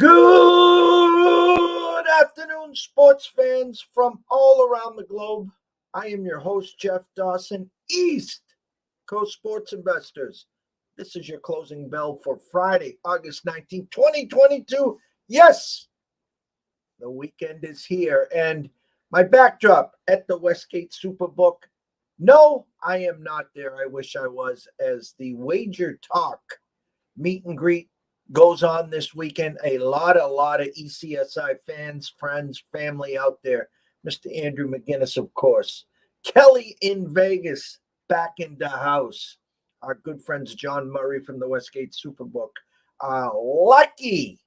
Good afternoon, sports fans from all around the globe. I am your host, Jeff Dawson, East Coast Sports Investors. This is your closing bell for Friday, August 19th, 2022. Yes, the weekend is here. And my backdrop at the Westgate Superbook. No, I am not there. I wish I was, as the Wager Talk meet and greet goes on this weekend. A lot of ECSI fans, friends, family out there. Mr. Andrew McGinnis, of course. Kelly in Vegas, back in the house. Our good friends John Murray from the Westgate Superbook. Lucky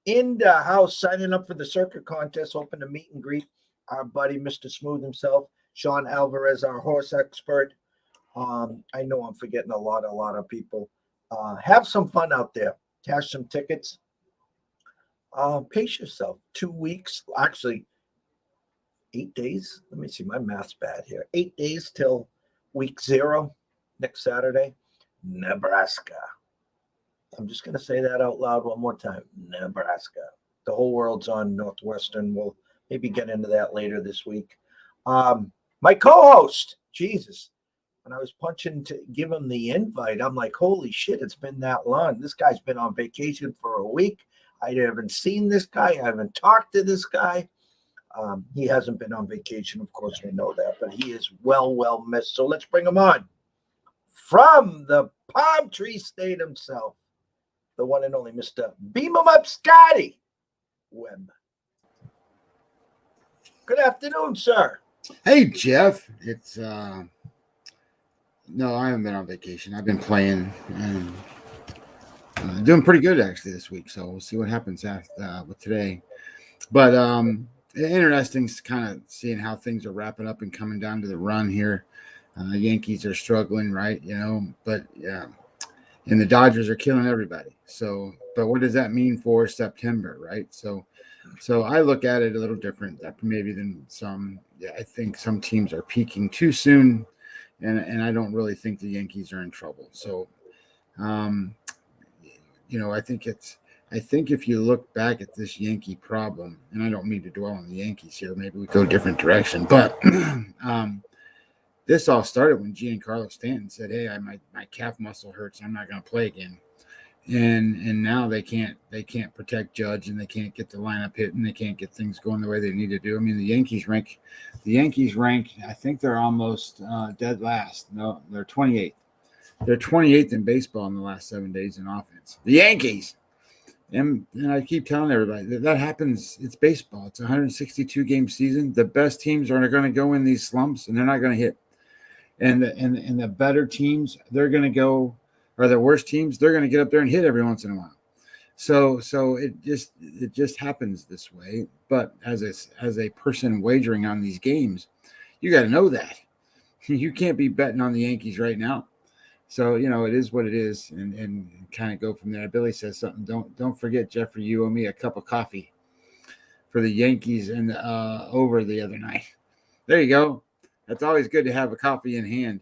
in the house, signing up for the circuit contest, hoping to meet and greet our buddy, Mr. Smooth himself, Sean Alvarez, our horse expert. I know I'm forgetting a lot of people. Have some fun out there. Cash some tickets. Pace yourself. 2 weeks, actually 8 days. Let me see. My math's bad here. 8 days till week 0 next Saturday. Nebraska. I'm just going to say that out loud one more time. Nebraska. The whole world's on Northwestern. We'll maybe get into that later this week. My co-host, Jesus. When I was punching to give him the invite, I'm like, holy shit, it's been that long. This guy's been on vacation for a week. I haven't seen this guy. I haven't talked to this guy. He hasn't been on vacation, of course, we know that, but he is well missed. So let's bring him on. From the Palm Tree State himself, the one and only Mr. BEAMEM UP Scotty Webb. Good afternoon, sir. Hey, Jeff. It's no, I haven't been on vacation. I've been playing and doing pretty good actually this week. So we'll see what happens with today. But interesting kind of seeing how things are wrapping up and coming down to the run here. Yankees are struggling, right? But yeah, and the Dodgers are killing everybody. So, but what does that mean for September, right? So I look at it a little different maybe than some. Yeah, I think some teams are peaking too soon. And I don't really think the Yankees are in trouble. So, I think if you look back at this Yankee problem, and I don't mean to dwell on the Yankees here, maybe we go a different direction, but this all started when Giancarlo Stanton said, "Hey, my calf muscle hurts. I'm not going to play again." And now they can't protect Judge, and they can't get the lineup hit, and they can't get things going the way they need to do. I mean, the Yankees rank. I think they're almost dead last. No, they're 28th. They're 28th in baseball in the last 7 days in offense. The Yankees. And I keep telling everybody that happens. It's baseball. It's a 162 game season. The best teams are going to go in these slumps, and they're not going to hit. And the better teams, they're going to go. Or the worst teams, they're going to get up there and hit every once in a while. So it just happens this way. But as a person wagering on these games, you got to know that you can't be betting on the Yankees right now. So it is what it is, and kind of go from there. Billy says something. Don't forget, Jeffrey, you owe me a cup of coffee for the Yankees and over the other night. There you go. That's always good to have a coffee in hand.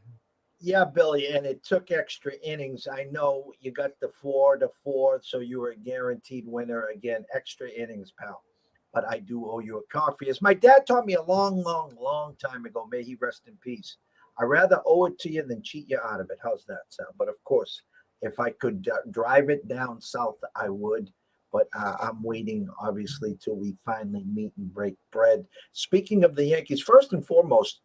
Yeah, Billy, and it took extra innings. I know you got the 4-4, so you were a guaranteed winner. Again, extra innings, pal. But I do owe you a coffee. As my dad taught me a long time ago, may he rest in peace. I'd rather owe it to you than cheat you out of it. How's that sound? But of course, if I could drive it down south, I would. But I'm waiting, obviously, till we finally meet and break bread. Speaking of the Yankees, first and foremost,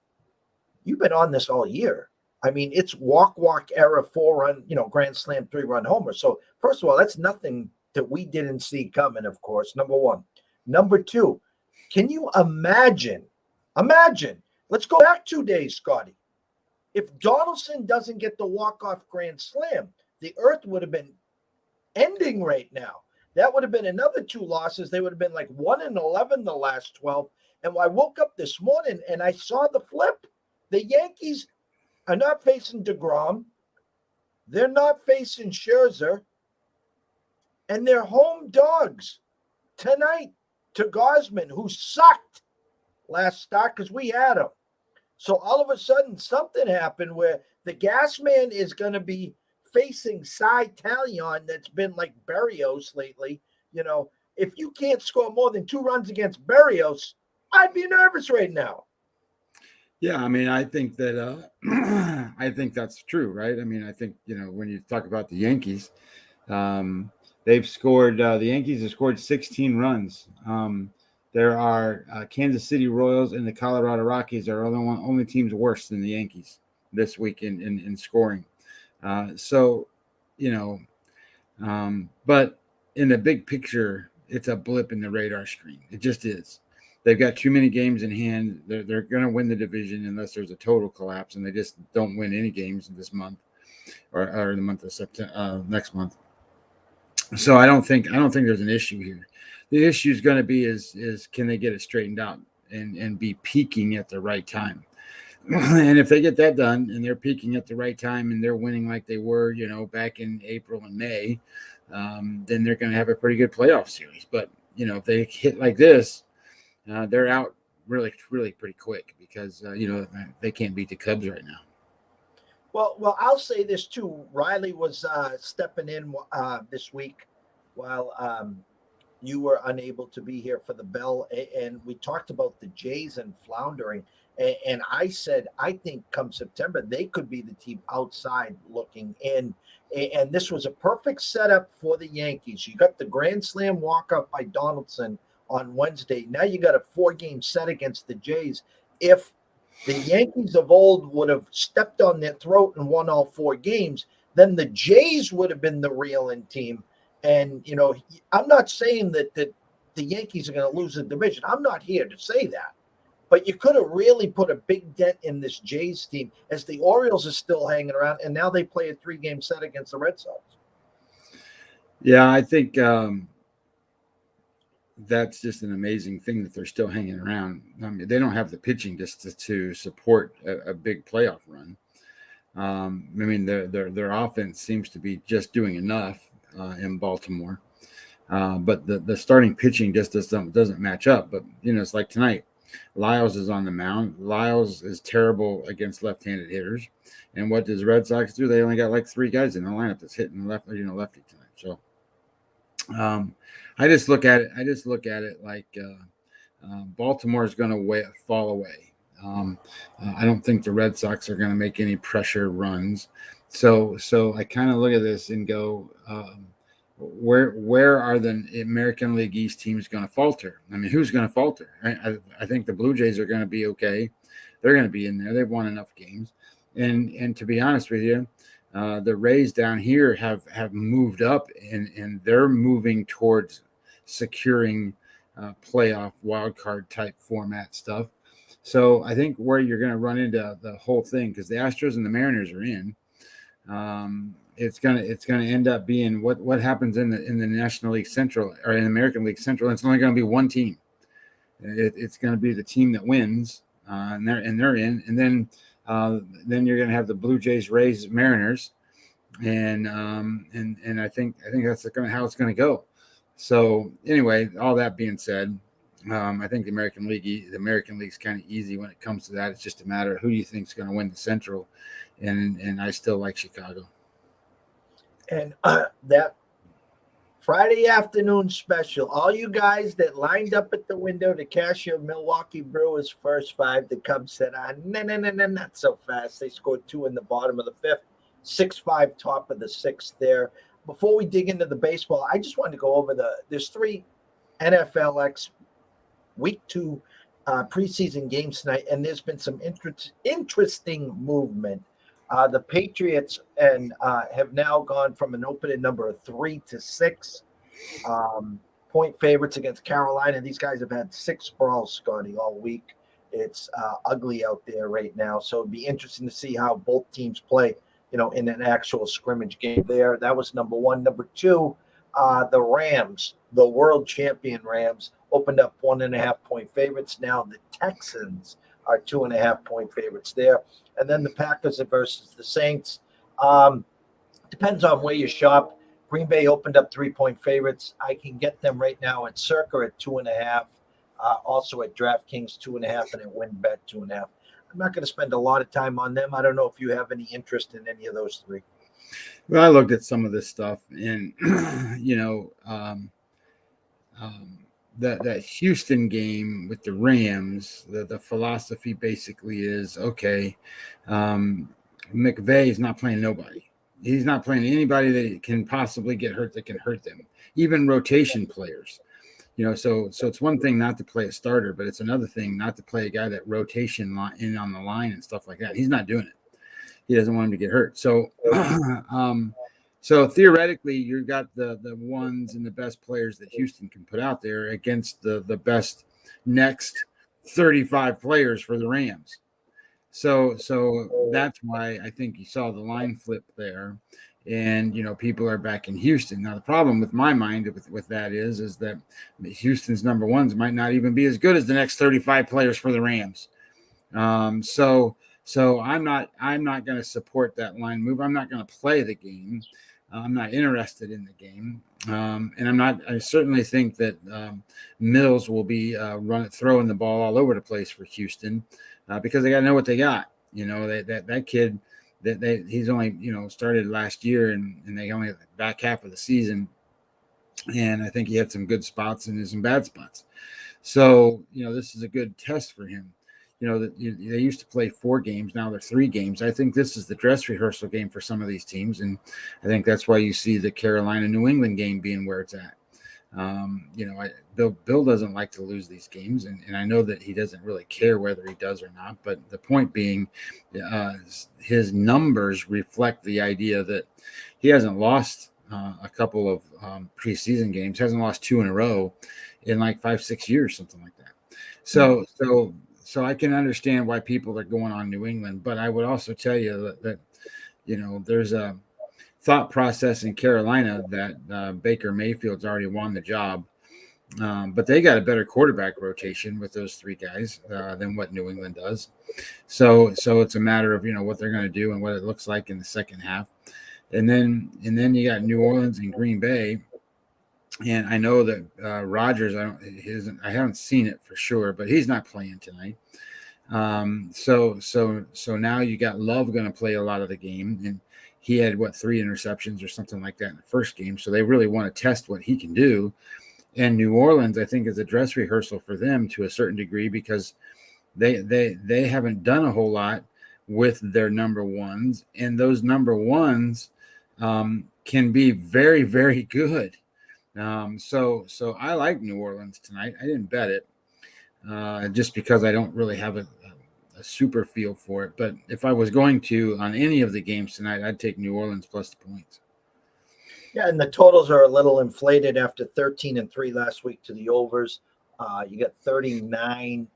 you've been on this all year. I mean, it's walk era 4-run, grand slam 3-run homer. So first of all, that's nothing that we didn't see coming, of course, number one. Number two, can you imagine, let's go back 2 days, Scotty. If Donaldson doesn't get the walk-off grand slam, the earth would have been ending right now. That would have been another 2 losses. They would have been like 1-11 the last 12. And I woke up this morning and I saw the flip. The Yankees are not facing DeGrom. They're not facing Scherzer. And they're home dogs tonight to Gosman, who sucked last start because we had him. So all of a sudden, something happened where the gas man is going to be facing Cy Talion that's been like Berrios lately. If you can't score more than 2 runs against Berrios, I'd be nervous right now. Yeah, I mean, I think that I think that's true, right? I mean, I think when you talk about the Yankees, they've scored. The Yankees have scored 16 runs. There are Kansas City Royals and the Colorado Rockies are only teams worse than the Yankees this week in scoring. So, but in the big picture, it's a blip in the radar screen. It just is. They've got too many games in hand. They're going to win the division unless there's a total collapse, and they just don't win any games this month or the month of September next month. So I don't think there's an issue here. The issue is going to be is can they get it straightened out and be peaking at the right time. And if they get that done and they're peaking at the right time and they're winning like they were, back in April and May, then they're going to have a pretty good playoff series. But, if they hit like this, they're out really, really pretty quick because, they can't beat the Cubs right now. Well, I'll say this too. Riley was stepping in this week while you were unable to be here for the Bell, and we talked about the Jays and floundering. And I said, I think come September, they could be the team outside looking in. And this was a perfect setup for the Yankees. You got the grand slam walk-off by Donaldson on Wednesday. Now you got a 4-game set against the Jays. If the Yankees of old would have stepped on their throat and won all 4 games, then the Jays would have been the real-in team. And, I'm not saying that the Yankees are going to lose the division. I'm not here to say that. But you could have really put a big dent in this Jays team as the Orioles are still hanging around, and now they play a 3-game set against the Red Sox. Yeah, I think that's just an amazing thing that they're still hanging around. I mean, they don't have the pitching just to support a big playoff run. I mean, their offense seems to be just doing enough in Baltimore, but the starting pitching just doesn't match up. But it's like tonight. Lyles is on the mound. Lyles is terrible against left-handed hitters. And what does Red Sox do? They only got like 3 guys in the lineup that's hitting lefty tonight. So I just look at it like Baltimore is going to fall away. I don't think the Red Sox are going to make any pressure runs. So I kind of look at this and go, where are the American League East teams going to falter? I mean, who's going to falter? I think the Blue Jays are going to be okay. They're going to be in there. They've won enough games. And to be honest with you, the Rays down here have moved up and they're moving towards securing playoff wild card type format stuff. So I think where you're going to run into the whole thing, because the Astros and the Mariners are in, it's gonna end up being what happens in the National League Central or in the American League Central. It's only going to be one team. It's going to be the team that wins, and they're in. And then you're going to have the Blue Jays, Rays, Mariners, and I think that's how it's going to go. So anyway, all that being said, I think the American League's kind of easy when it comes to that. It's just a matter of who you think is going to win the Central, and I still like Chicago. And that Friday afternoon special, all you guys that lined up at the window to cash your Milwaukee Brewers first 5, the Cubs said, no, not so fast. They scored 2 in the bottom of the 5th, 6-5 top of the 6th there. Before we dig into the baseball, I just wanted to go over there's 3 NFLX Week 2 preseason games tonight, and there's been some interesting movement. The Patriots have now gone from an opening number of 3 to 6 point favorites against Carolina. These guys have had 6 brawls, Scotty, all week. It's ugly out there right now, so it'd be interesting to see how both teams play, in an actual scrimmage game there. That was number 1. Number 2, the Rams, the world champion Rams, opened up 1.5 point favorites. Now the Texans are 2.5 point favorites there. And then the Packers versus the Saints. Depends on where you shop. Green Bay opened up 3-point favorites. I can get them right now at Circa at 2.5. Also at DraftKings 2.5, and at WinBet 2.5. I'm not going to spend a lot of time on them. I don't know if you have any interest in any of those 3. Well, I looked at some of this stuff, and that Houston game with the Rams, the philosophy basically is okay. McVay is not playing nobody. He's not playing anybody that can possibly get hurt that can hurt them, even rotation players. So it's one thing not to play a starter, but it's another thing not to play a guy that rotation in on the line and stuff like that. He's not doing it. He doesn't want him to get hurt. So, so theoretically, you've got the ones and the best players that Houston can put out there against the best next 35 players for the Rams. So that's why I think you saw the line flip there. And people are back in Houston. Now the problem with my mind with that is that Houston's number ones might not even be as good as the next 35 players for the Rams. So I'm not going to support that line move. I'm not going to play the game. I'm not interested in the game. And I certainly think that Mills will be throwing the ball all over the place for Houston because they got to know what they got. That kid he's only, started last year and they only the back half of the season. And I think he had some good spots and some bad spots. So, this is a good test for him. They used to play 4 games. Now they're 3 games. I think this is the dress rehearsal game for some of these teams. And I think that's why you see the Carolina-New England game being where it's at. Bill doesn't like to lose these games. And I know that he doesn't really care whether he does or not. But the point being, his numbers reflect the idea that he hasn't lost a couple of preseason games, hasn't lost 2 in a row in like 5-6 years, something like that. So I can understand why people are going on New England, but I would also tell you that there's a thought process in Carolina that Baker Mayfield's already won the job, but they got a better quarterback rotation with those 3 guys than what New England does. So it's a matter of what they're going to do and what it looks like in the second half, and then you got New Orleans and Green Bay. And I know that Rodgers, I haven't seen it for sure, but he's not playing tonight. So now you got Love going to play a lot of the game, and he had 3 interceptions or something like that in the first game. So they really want to test what he can do. And New Orleans, I think, is a dress rehearsal for them to a certain degree because they haven't done a whole lot with their number ones, and those number ones can be very, very good. So I like New Orleans tonight. I didn't bet it just because I don't really have a super feel for it. But if I was going to on any of the games tonight, I'd take New Orleans plus the points. Yeah, and the totals are a little inflated after 13-3 last week to the overs. You got 39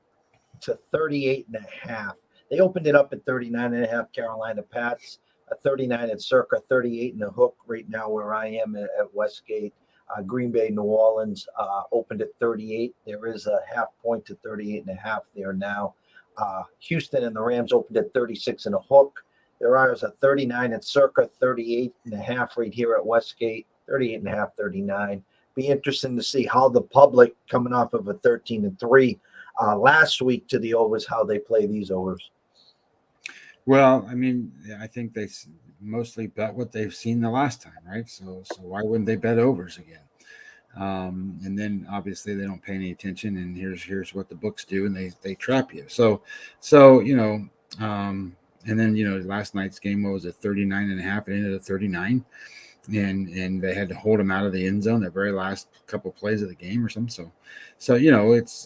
to 38.5. They opened it up at 39.5. Carolina Pats, 39 at Circa, 38 in the hook right now where I am at Westgate. Green Bay, New Orleans opened at 38. There is a half point to 38.5 there now. Houston and the Rams opened at 36 and a hook. There is a 39 at Circa, 38.5 right here at Westgate, 38.5, 39. Be interesting to see how the public coming off of a 13-3 last week to the overs, how they play these overs. Well, I mean, I think they mostly bet what they've seen the last time, right? So why wouldn't they bet overs again? And then obviously they don't pay any attention, and here's what the books do, and they trap you. So and then last night's game was at 39.5, it ended at 39, and they had to hold them out of the end zone the very last couple plays of the game or something. So it's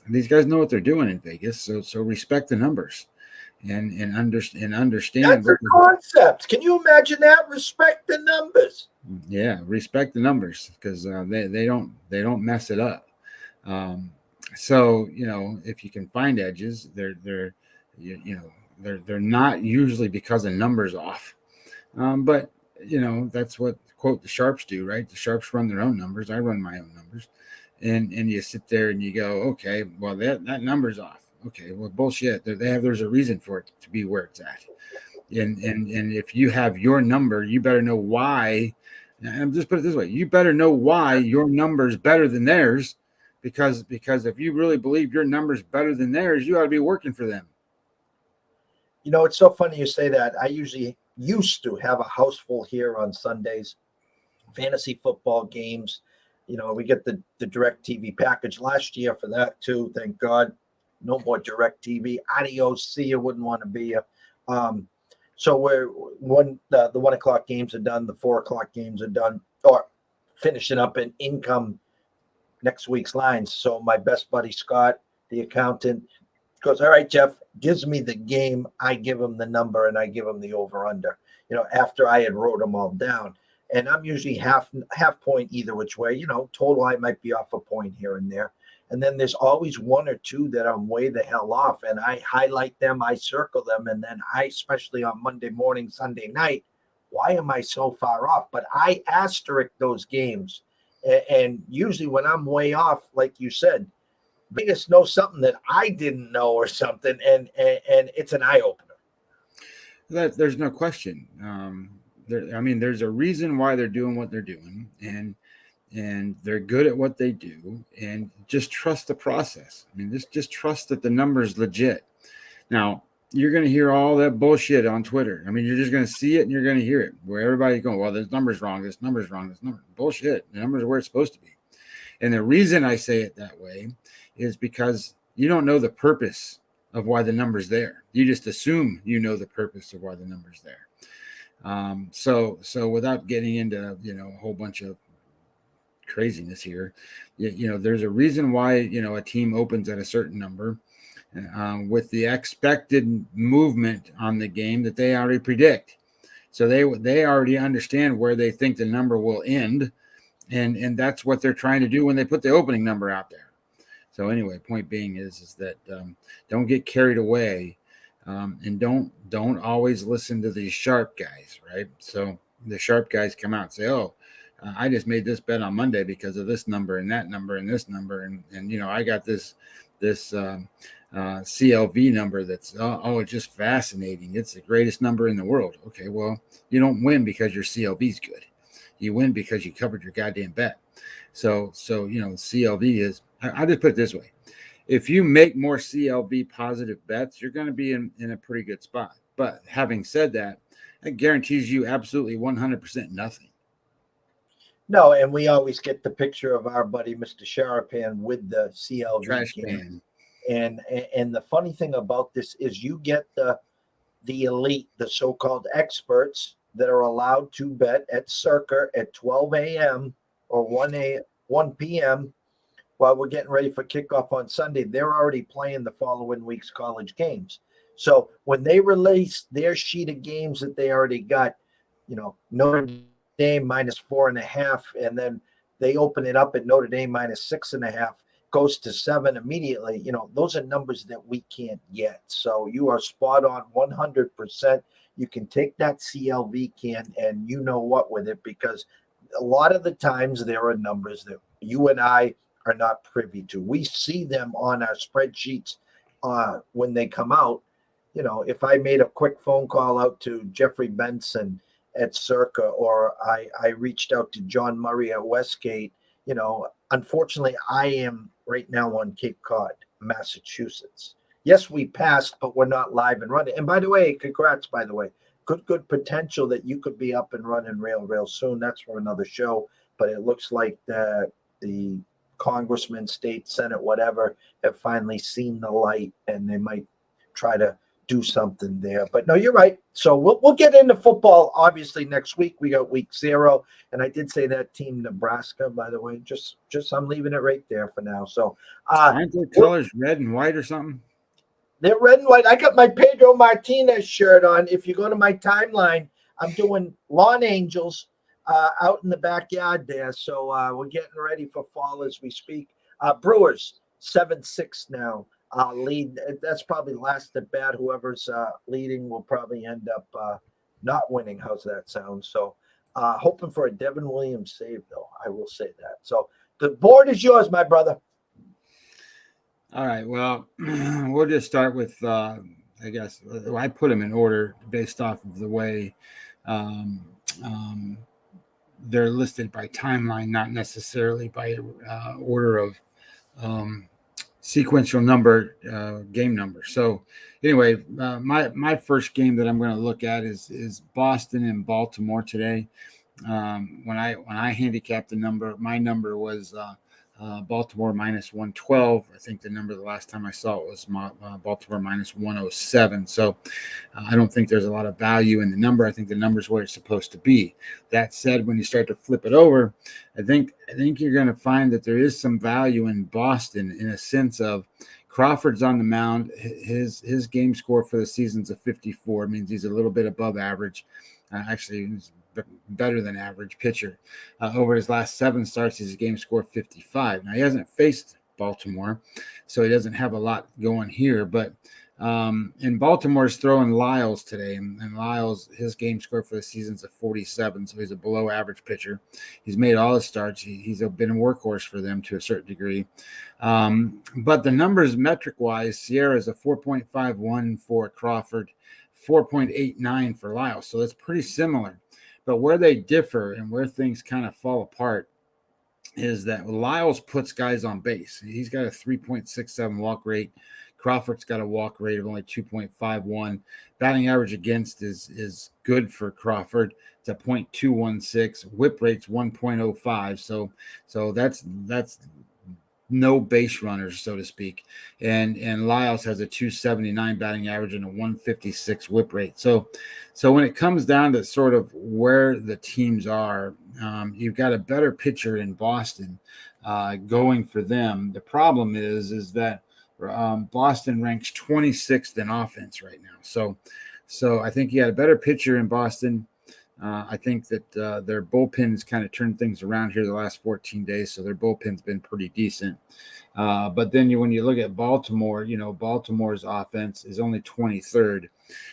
these guys know what they're doing in Vegas. So respect the numbers. And understand. That's a concept. Can you imagine that? Respect the numbers. Yeah, respect the numbers because they don't mess it up. So if you can find edges, they're not usually because the numbers off. But that's what quote the sharps do, right? The sharps run their own numbers. I run my own numbers, and you sit there and you go, okay, well that number's off. Okay, well, bullshit. There's a reason for it to be where it's at, and if you have your number, you better know why. And just put it this way: you better know why your number's better than theirs, because if you really believe your number's better than theirs, you ought to be working for them. It's so funny you say that. I usually used to have a house full here on Sundays, fantasy football games. we get the direct TV package last year for that too. Thank God. No more direct TV. Adios. See you. Wouldn't want to be you. So the 1 o'clock games are done. The 4 o'clock games are done, or finishing up in income next week's lines. So my best buddy, Scott, the accountant, goes, all right, Jeff, gives me the game. I give him the number and I give him the over under, after I had wrote them all down. And I'm usually half point either which way, total I might be off a point here and there. And then there's always one or two that I'm way the hell off, and I highlight them, I circle them, and then especially on Monday morning, Sunday night, why am I so far off? But I asterisk those games. And usually when I'm way off, like you said, Vegas knows something that I didn't know or something, and it's an eye opener. There's no question. There's a reason why they're doing what they're doing, and they're good at what they do, and just trust the process. Just trust that the number's legit. Now, you're going to hear all that bullshit on Twitter. You're just going to see it and you're going to hear it, where everybody's going, well, this number's wrong, this number's wrong, this number. Bullshit. The numbers are where it's supposed to be. And the reason I say it that way is because you don't know the purpose of why the number's there. You just assume you know the purpose of why the number's there. So without getting into, a whole bunch of craziness here, there's a reason why, a team opens at a certain number with the expected movement on the game that they already predict. So they already understand where they think the number will end. And that's what they're trying to do when they put the opening number out there. So anyway, point being is that don't get carried away, and don't always listen to these sharp guys, right? So the sharp guys come out and say, oh, I just made this bet on Monday because of this number and that number and this number. And I got this CLV number that's, it's just fascinating. It's the greatest number in the world. Okay, well, you don't win because your CLV is good. You win because you covered your goddamn bet. So CLV is, I'll just put it this way. If you make more CLV positive bets, you're going to be in a pretty good spot. But having said that guarantees you absolutely 100% nothing. No, and we always get the picture of our buddy, Mr. Sharapan, with the CLV trash can. can. And the funny thing about this is you get the elite, the so-called experts that are allowed to bet at circa at 12 a.m. or 1 p.m. while we're getting ready for kickoff on Sunday. They're already playing the following week's college games. So when they release their sheet of games that they already got, Notre Dame -4.5, and then they open it up at Notre Dame -6.5, goes to 7 immediately. Those are numbers that we can't get. So you are spot on 100%. You can take that CLV can and you know what with it, because a lot of the times there are numbers that you and I are not privy to. We see them on our spreadsheets when they come out. If I made a quick phone call out to Jeffrey Benson at Circa, or I reached out to John Murray at Westgate, unfortunately, I am right now on Cape Cod, Massachusetts. Yes, we passed, but we're not live and running. And by the way, congrats, by the way. Good potential that you could be up and running real soon. That's for another show. But it looks like the congressman, state, senate, whatever, have finally seen the light, and they might try to do something there. But no, you're right. So we'll get into football, obviously, next week. We got week 0. And I did say that team Nebraska, by the way. Just I'm leaving it right there for now. So aren't their colors red and white or something? They're red and white. I got my Pedro Martinez shirt on. If you go to my timeline, I'm doing lawn angels out in the backyard there. So we're getting ready for fall as we speak. Brewers 7-6 now. Lead. That's probably last at bat. Whoever's leading will probably end up not winning. How's that sound? So hoping for a Devin Williams save, though. I will say that. So the board is yours, my brother. All right. Well, we'll just start with, I guess, I put them in order based off of the way they're listed by timeline, not necessarily by order of sequential number, game number. So anyway, my first game that I'm going to look at is Boston and Baltimore today. When I handicapped the number, my number was Baltimore minus 112. I think the number the last time I saw it was Baltimore minus 107. So I don't think there's a lot of value in the number. I think the number is where it's supposed to be. That said, when you start to flip it over, I think you're going to find that there is some value in Boston in a sense of Crawford's on the mound. His game score for the season's a 54. It means he's a little bit above average. Actually, he's better than average pitcher. Over his last 7 starts, his game score 55. Now, he hasn't faced Baltimore, so he doesn't have a lot going here. But and Baltimore's throwing Lyles today, and Lyles, his game score for the season's a 47, so he's a below average pitcher. He's made all his starts. He's been a workhorse for them to a certain degree. But the numbers metric-wise, Sierra's a 4.51 for Crawford, 4.89 for Lyles, so it's pretty similar. But where they differ and where things kind of fall apart is that Lyles puts guys on base. He's got a 3.67 walk rate. Crawford's got a walk rate of only 2.51. Batting average against is good for Crawford. It's a .216. Whip rate's 1.05. So that's no base runners, so to speak. And Lyles has a 279 batting average and a 156 whip rate. So when it comes down to sort of where the teams are, you've got a better pitcher in Boston going for them. The problem is that Boston ranks 26th in offense right now. So I think you got a better pitcher in Boston. I think that their bullpen's kind of turned things around here the last 14 days, so their bullpen's been pretty decent. But then when you look at Baltimore, Baltimore's offense is only 23rd.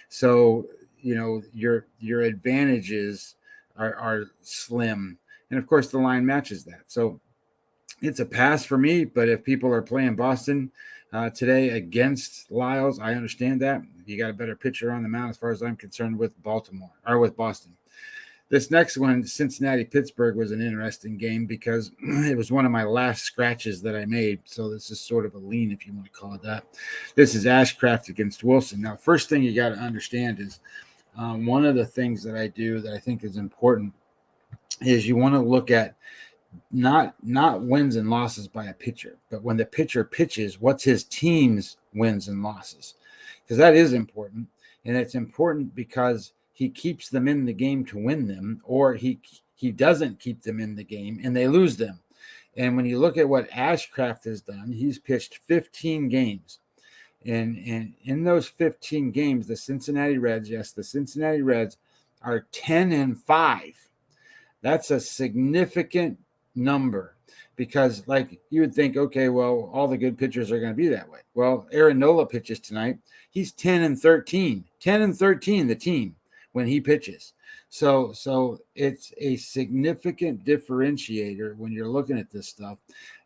So, your advantages are slim. And, of course, the line matches that. So it's a pass for me, but if people are playing Boston today against Lyles, I understand that. You got a better pitcher on the mound as far as I'm concerned with Baltimore or with Boston. This next one, Cincinnati-Pittsburgh, was an interesting game because it was one of my last scratches that I made. So this is sort of a lean, if you want to call it that. This is Ashcraft against Wilson. Now, first thing you got to understand is one of the things that I do that I think is important is you want to look at not wins and losses by a pitcher, but when the pitcher pitches, what's his team's wins and losses? Because that is important. And it's important because he keeps them in the game to win them, or he doesn't keep them in the game and they lose them. And when you look at what Ashcraft has done, he's pitched 15 games. And in those 15 games, the Cincinnati Reds are 10-5. That's a significant number because, like, you would think, okay, well, all the good pitchers are going to be that way. Well, Aaron Nola pitches tonight. He's 10-13. 10-13, the team, when he pitches. So it's a significant differentiator when you're looking at this stuff.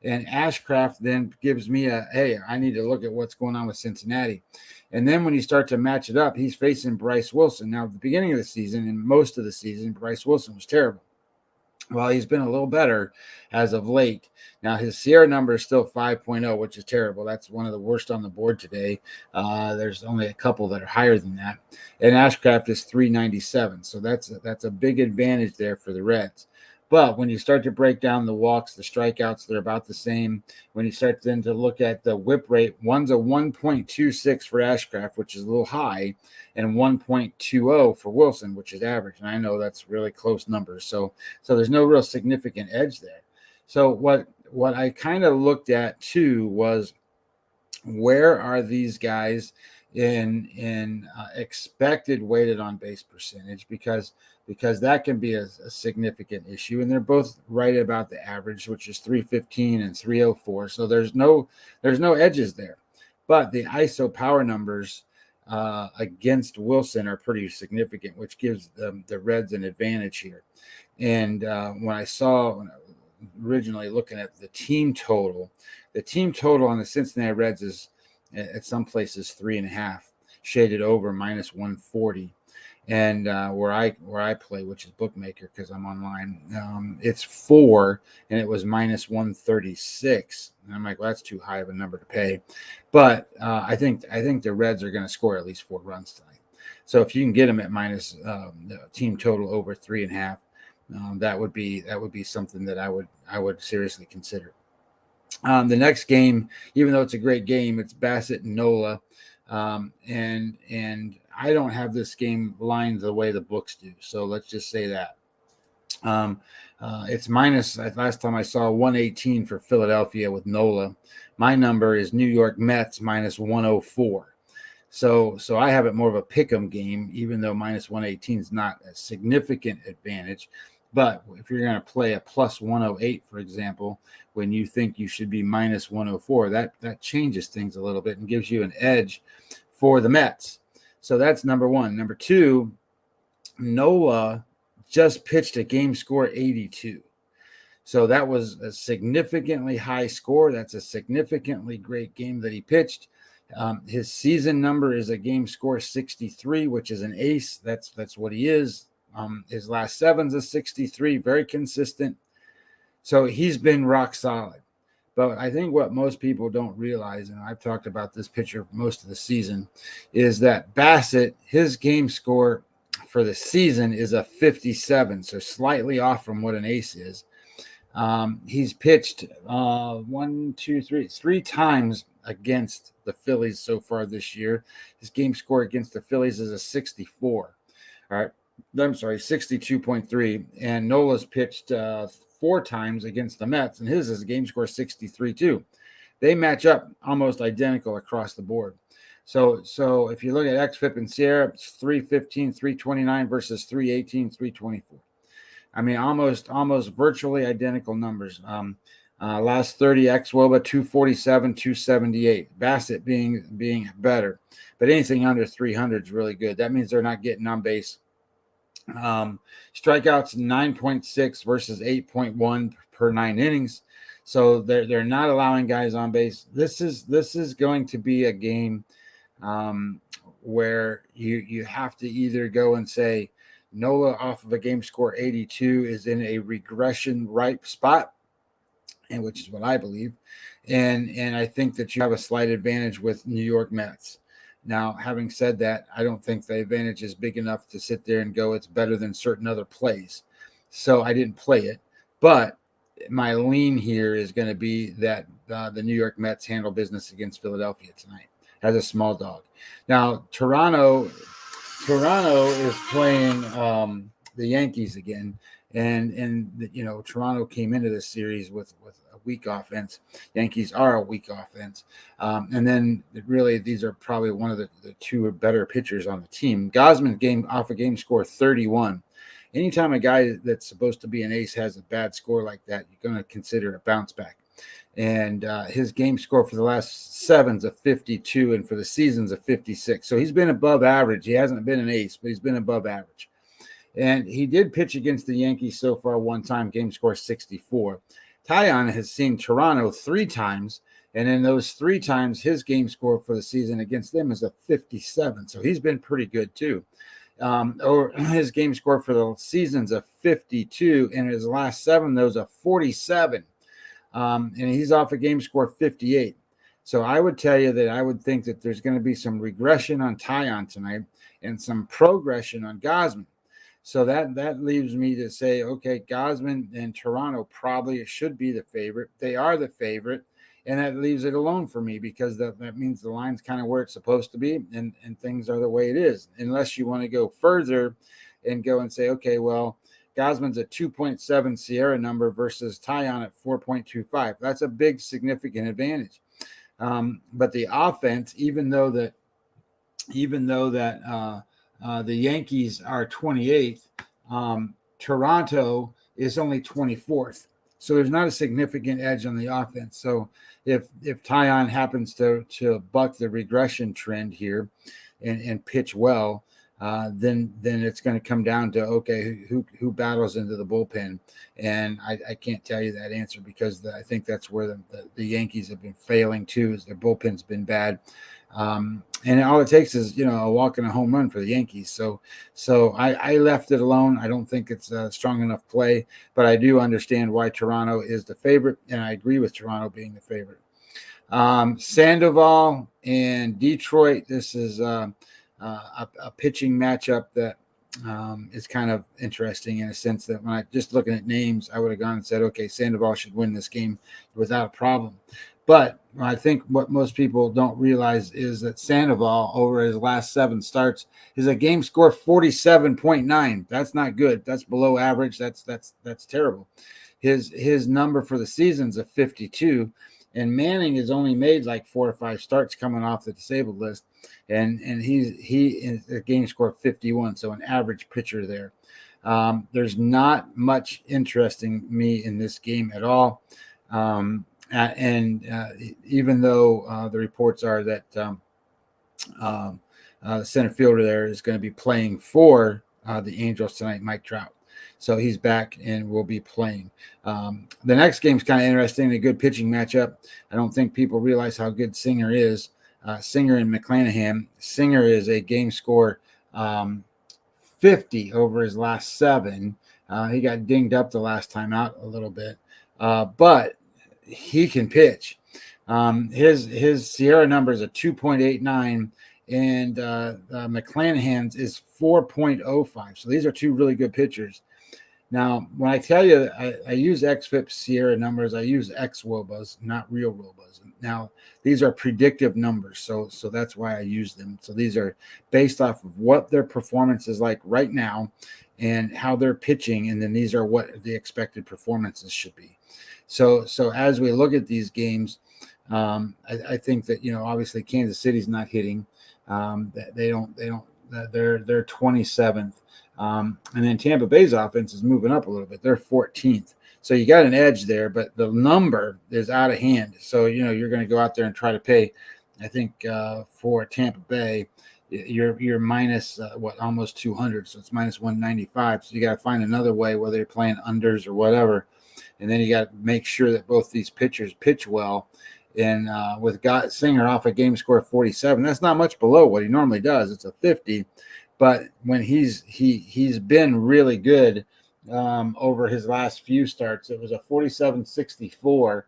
And Ashcraft then gives me hey, I need to look at what's going on with Cincinnati. And then when you start to match it up, he's facing Bryce Wilson. Now, at the beginning of the season and most of the season, Bryce Wilson was terrible. Well, he's been a little better as of late. Now, his Sierra number is still 5.0, which is terrible. That's one of the worst on the board today. There's only a couple that are higher than that. And Ashcraft is 397. So that's a big advantage there for the Reds. But when you start to break down the walks, the strikeouts, they're about the same. When you start then to look at the whip rate, one's a 1.26 for Ashcraft, which is a little high, and 1.20 for Wilson, which is average. And I know that's really close numbers. So there's no real significant edge there. So what I kind of looked at too was where are these guys in expected weighted on base percentage, because that can be a significant issue. And they're both right about the average, which is 315 and 304. So there's no edges there. But the ISO power numbers against Wilson are pretty significant, which gives the Reds an advantage here. And when I was originally looking at the team total on the Cincinnati Reds is at some places 3.5, shaded over minus 140. And where I play, which is Bookmaker because I'm online, it's 4, and it was minus 136. And I'm like, well, that's too high of a number to pay. But I think the Reds are going to score at least 4 runs tonight. So if you can get them at minus the team total over 3.5, that would be something that I would seriously consider. The next game, even though it's a great game, it's Bassett and Nola, and I don't have this game lined the way the books do. So let's just say that. It's minus, last time I saw 118 for Philadelphia with Nola. My number is New York Mets minus 104. So I have it more of a pick'em game, even though minus 118 is not a significant advantage. But if you're going to play a plus 108, for example, when you think you should be minus 104, that changes things a little bit and gives you an edge for the Mets. So that's number one. Number two, Nola just pitched a game score 82. So that was a significantly high score. That's a significantly great game that he pitched. His season number is a game score 63, which is an ace. That's what he is. His last seven's a 63, very consistent. So he's been rock solid. But I think what most people don't realize, and I've talked about this pitcher most of the season, is that Bassett, his game score for the season is a 57, so slightly off from what an ace is. He's pitched three times against the Phillies so far this year. His game score against the Phillies is a 64. All right. I'm sorry, 62.3. And Nola's pitched 4 times against the Mets, and his is a game score 63 too. They match up almost identical across the board. So if you look at XFIP and Sierra, it's 315, 329 versus 318, 324. I mean, almost virtually identical numbers. Last 30 xwOBA 247, 278. Bassett being better, but anything under 300 is really good. That means they're not getting on base. Strikeouts 9.6 versus 8.1 per 9 innings. So they're not allowing guys on base. This is going to be a game where you have to either go and say Nola off of a game score 82 is in a regression ripe spot, and which is what I believe. And I think that you have a slight advantage with New York Mets. Now, having said that, I don't think the advantage is big enough to sit there and go, it's better than certain other plays. So I didn't play it. But my lean here is going to be that the New York Mets handle business against Philadelphia tonight as a small dog. Now, Toronto is playing the Yankees again. And you know, Toronto came into this series with a weak offense. Yankees are a weak offense. And then really these are probably one of the two better pitchers on the team. Gausman game off a game score 31. Anytime a guy that's supposed to be an ace has a bad score like that, you're going to consider a bounce back. And his game score for the last 7's a 52, and for the season's a 56. So he's been above average. He hasn't been an ace, but he's been above average. And he did pitch against the Yankees so far one time, game score 64. Tyon has seen Toronto 3 times, and in those 3 times, his game score for the season against them is a 57. So he's been pretty good too. Or his game score for the season's a 52, and his last 7, those are 47. And he's off a game score 58. So I would tell you that I would think that there's going to be some regression on Tyon tonight and some progression on Gausman. So that leaves me to say, okay, Gausman and Toronto probably should be the favorite. They are the favorite, and that leaves it alone for me because that means the line's kind of where it's supposed to be, and things are the way it is. Unless you want to go further and go and say, okay, well, Gausman's a 2.7 Sierra number versus Tyon at 4.25. That's a big, significant advantage. But the offense, even though that the Yankees are 28th, Toronto is only 24th. So there's not a significant edge on the offense. So if Tyon happens to buck the regression trend here and pitch well, then it's going to come down to, okay, who battles into the bullpen. And I can't tell you that answer because I think that's where the Yankees have been failing too, is their bullpen's been bad. And all it takes is, a walk and a home run for the Yankees. So I left it alone. I don't think it's a strong enough play, but I do understand why Toronto is the favorite, and I agree with Toronto being the favorite. Sandoval and Detroit. This is a pitching matchup that is kind of interesting in a sense that when I just looking at names, I would have gone and said, okay, Sandoval should win this game without a problem. But I think what most people don't realize is that Sandoval, over his last 7 starts, is a game score 47.9. That's not good. That's below average. That's terrible. His number for the season's a 52, and Manning has only made like 4 or 5 starts coming off the disabled list, and he is a game score 51, so an average pitcher there. There's not much interesting me in this game at all. Even though the reports are that the center fielder there is going to be playing for the Angels tonight, Mike Trout. So he's back and will be playing. The next game is kind of interesting, a good pitching matchup. I don't think people realize how good Singer is. Singer and McClanahan. Singer is a game score 50 over his last 7. He got dinged up the last time out a little bit, but he can pitch. His Sierra number is a 2.89, and McClanahan's is 4.05. So these are 2 really good pitchers. Now, when I tell you I use XFIP Sierra numbers, I use XWOBAs, not real WOBAs. Now, these are predictive numbers, so that's why I use them. So these are based off of what their performance is like right now and how they're pitching, and then these are what the expected performances should be. So as we look at these games, I think that, obviously Kansas City's not hitting. They're 27th. And then Tampa Bay's offense is moving up a little bit. They're 14th. So you got an edge there, but the number is out of hand. So, you're going to go out there and try to pay, I think, for Tampa Bay, you're minus, almost 200. So it's minus 195. So you got to find another way, whether you're playing unders or whatever. And then you got to make sure that both these pitchers pitch well. And with Singer off a game score of 47, that's not much below what he normally does. It's a 50. But when he's been really good over his last few starts, it was a 47-64,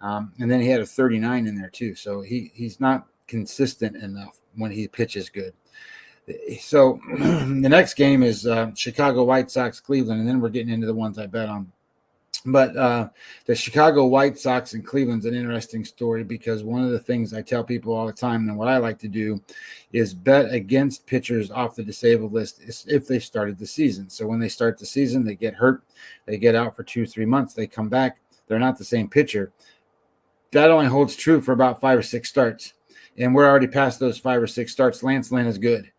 and then he had a 39 in there too. So he's not consistent enough when he pitches good. So the next game is Chicago White Sox Cleveland, and then we're getting into the ones I bet on. But the Chicago White Sox and Cleveland's an interesting story, because one of the things I tell people all the time, and what I like to do, is bet against pitchers off the disabled list if they've started the season. So when they start the season, they get hurt, they get out for 2-3 months, they come back, they're not the same pitcher. That only holds true for about 5 or 6 starts, and we're already past those 5 or 6 starts. Lance Lynn is good.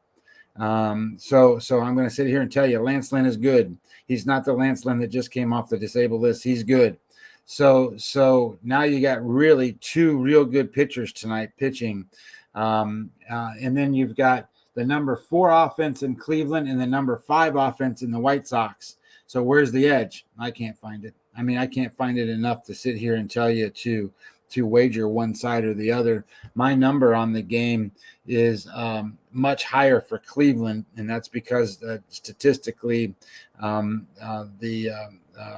So I'm going to sit here and tell you, Lance Lynn is good. He's not the Lance Lynn that just came off the disabled list. He's good. So now you got really 2 real good pitchers tonight pitching. And then you've got the number 4 offense in Cleveland and the number 5 offense in the White Sox. So where's the edge? I can't find it. I can't find it enough to sit here and tell you to wager one side or the other. My number on the game is much higher for Cleveland, and that's because statistically the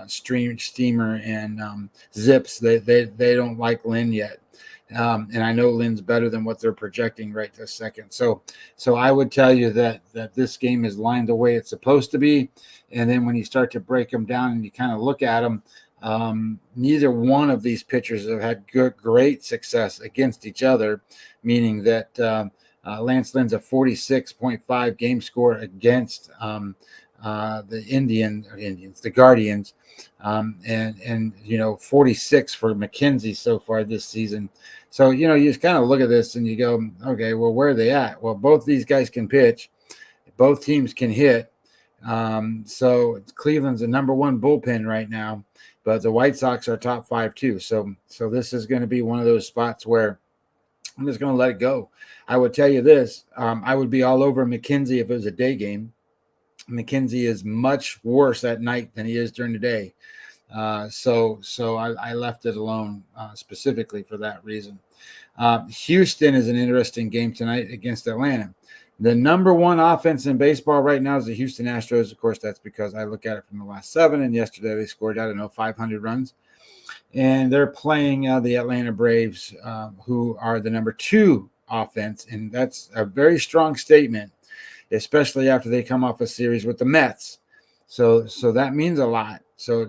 Steamer and Zips, they don't like Lynn yet. And I know Lynn's better than what they're projecting right this second. So I would tell you that this game is lined the way it's supposed to be. And then when you start to break them down and you kind of look at them, neither one of these pitchers have had great success against each other, meaning that Lance Lynn's a 46.5 game score against the Guardians, and 46 for McKenzie so far this season. So you just kind of look at this and you go, okay, well, where are they at? Well, both these guys can pitch, both teams can hit. So Cleveland's the number 1 bullpen right now, but the White Sox are top 5 too. So this is going to be one of those spots where I'm just going to let it go. I would tell you this. I would be all over McKenzie if it was a day game. McKenzie is much worse at night than he is during the day. So I left it alone specifically for that reason. Houston is an interesting game tonight against Atlanta. The number 1 offense in baseball right now is the Houston Astros. Of course, that's because I look at it from the last 7, and yesterday they scored, 500 runs. And they're playing the Atlanta Braves, who are the number 2 offense, and that's a very strong statement. especially after they come off a series with the Mets. So that means a lot. So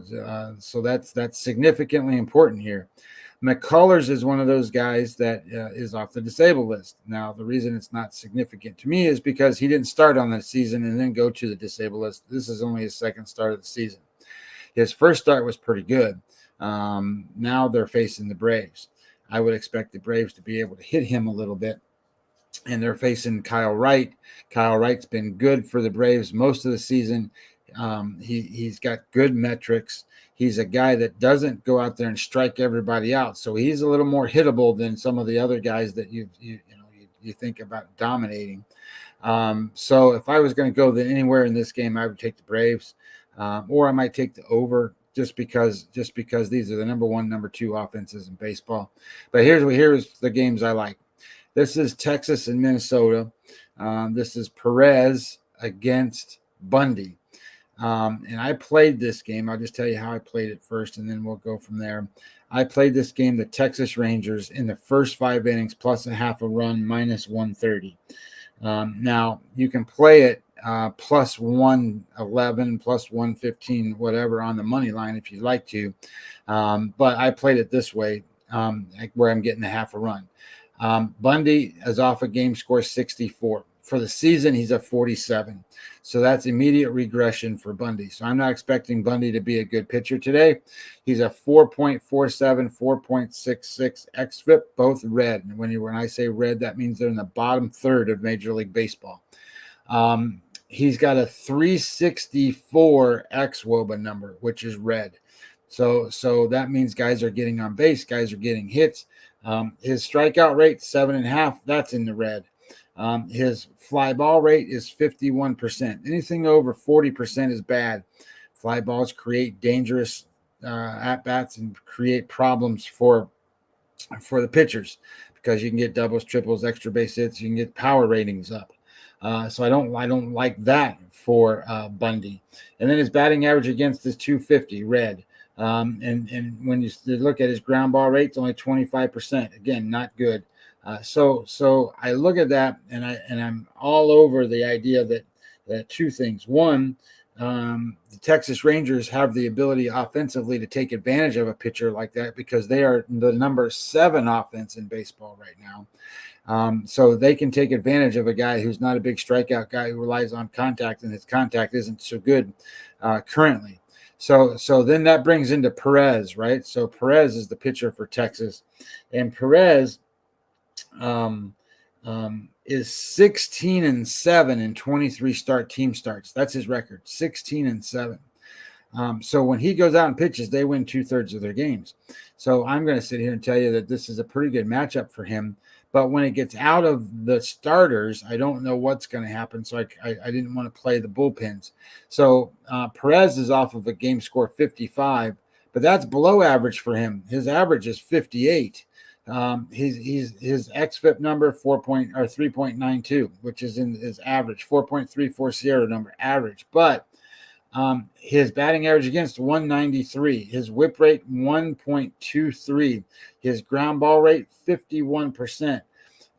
that's significantly important here. McCullers is one of those guys that is off the disabled list. Now, the reason it's not significant to me is because he didn't start on the season and then go to the disabled list. This is only his second start of the season. His first start was pretty good. Now they're facing the Braves. I would expect the Braves to be able to hit him a little bit. And they're facing Kyle Wright. Kyle Wright's been good for the Braves most of the season. He's got good metrics. He's a guy that doesn't go out there and strike everybody out. So he's a little more hittable than some of the other guys that you think about dominating. So if I was going to go anywhere in this game, I would take the Braves, or I might take the over just because these are the number one, number two offenses in baseball. But here's the games I like. This is Texas and Minnesota. This is Perez against Bundy. And I played this game. I'll just tell you how I played it first, and then we'll go from there. I played this game, the Texas Rangers, in the first 5 innings, plus a half a run, minus 130. Now, you can play it plus 111, plus 115, whatever, on the money line if you'd like to. But I played it this way, where I'm getting a half a run. Bundy is off a game score 64. For the season, he's at 47. So that's immediate regression for Bundy. So I'm not expecting Bundy to be a good pitcher today. He's a 4.47, 4.66 xFIP, both red. And when I say red, that means they're in the bottom third of Major League Baseball. He's got a 364 xWOBA number, which is red. So that means guys are getting on base, guys are getting hits. His strikeout rate, 7.5, that's in the red. His fly ball rate is 51%. Anything over 40% is bad. Fly balls create dangerous at-bats and create problems for the pitchers because you can get doubles, triples, extra base hits. You can get power ratings up. So I don't like that for Bundy. And then his batting average against is 250, red. And when you look at his ground ball rate, it's only 25%. Again, not good. So I look at that and I'm all over the idea that two things. One, the Texas Rangers have the ability offensively to take advantage of a pitcher like that because they are the number 7 offense in baseball right now. So they can take advantage of a guy who's not a big strikeout guy who relies on contact, and his contact isn't so good currently. So then that brings into Perez, right? So Perez is the pitcher for Texas, and Perez is 16-7 in 23 team starts. That's his record, 16-7. So when he goes out and pitches, they win 2/3 of their games. So I'm going to sit here and tell you that this is a pretty good matchup for him. But when it gets out of the starters, I don't know what's going to happen. So I didn't want to play the bullpens. So Perez is off of a game score 55, but that's below average for him. His average is 58. His xFIP number 3.92, which is in his average, 4.34 Sierra number average. But his batting average against 193, his whip rate 1.23, his ground ball rate 51%,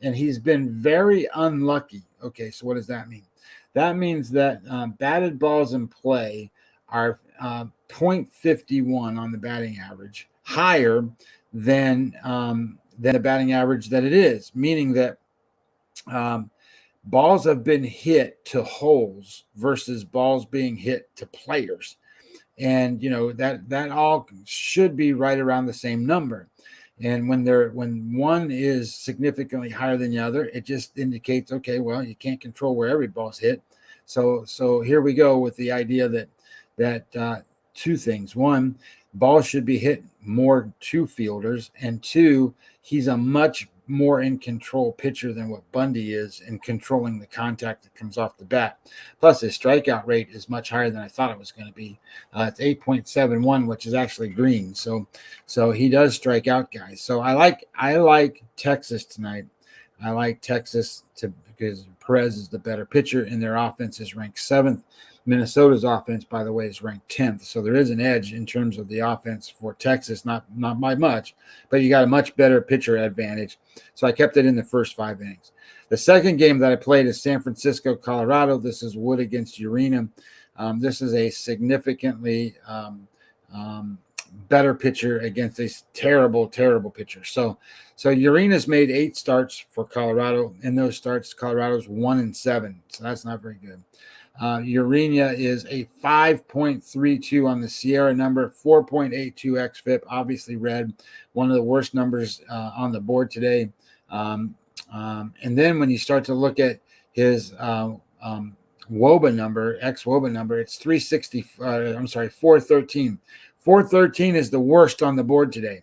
and he's been very unlucky. Okay, so what does that mean? That means that batted balls in play are 0.51 on the batting average, higher than the batting average that it is, meaning that balls have been hit to holes versus balls being hit to players. And, that all should be right around the same number. And when one is significantly higher than the other, it just indicates, okay, well, you can't control where every ball's hit. So here we go with the idea that two things. One, balls should be hit more to fielders, and two, he's a much more in control pitcher than what Bundy is in controlling the contact that comes off the bat. Plus, his strikeout rate is much higher than I thought it was going to be. It's 8.71, which is actually green. So he does strike out guys. So I like Texas tonight. I like Texas because Perez is the better pitcher, and their offense is ranked 7th Minnesota's offense, by the way, is ranked 10th. So there is an edge in terms of the offense for Texas, not by much, but you got a much better pitcher advantage. So I kept it in the first 5 innings. The second game that I played is San Francisco, Colorado. This is Wood against Urena. This is a significantly better pitcher against a terrible pitcher. So Urena's made 8 starts for Colorado. In those starts, Colorado's 1-7. So that's not very good. Urena is a 5.32 on the Sierra number, 4.82 xFIP, obviously red, one of the worst numbers on the board today. And then when you start to look at his WOBA number, ex-WOBA number, it's 413. 413 is the worst on the board today.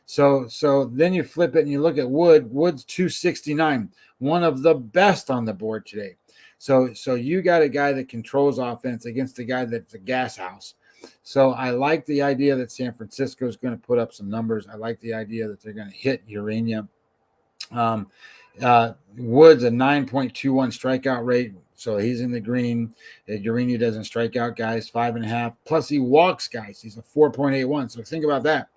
So then you flip it and you look at Wood. Wood's 269, one of the best on the board today. So you got a guy that controls offense against a guy that's a gas house. So I like the idea that San Francisco is going to put up some numbers. I like the idea that they're going to hit Urena. Wood's a 9.21 strikeout rate, so he's in the green. Urena doesn't strike out guys, 5.5. Plus he walks guys. He's a 4.81. So think about that.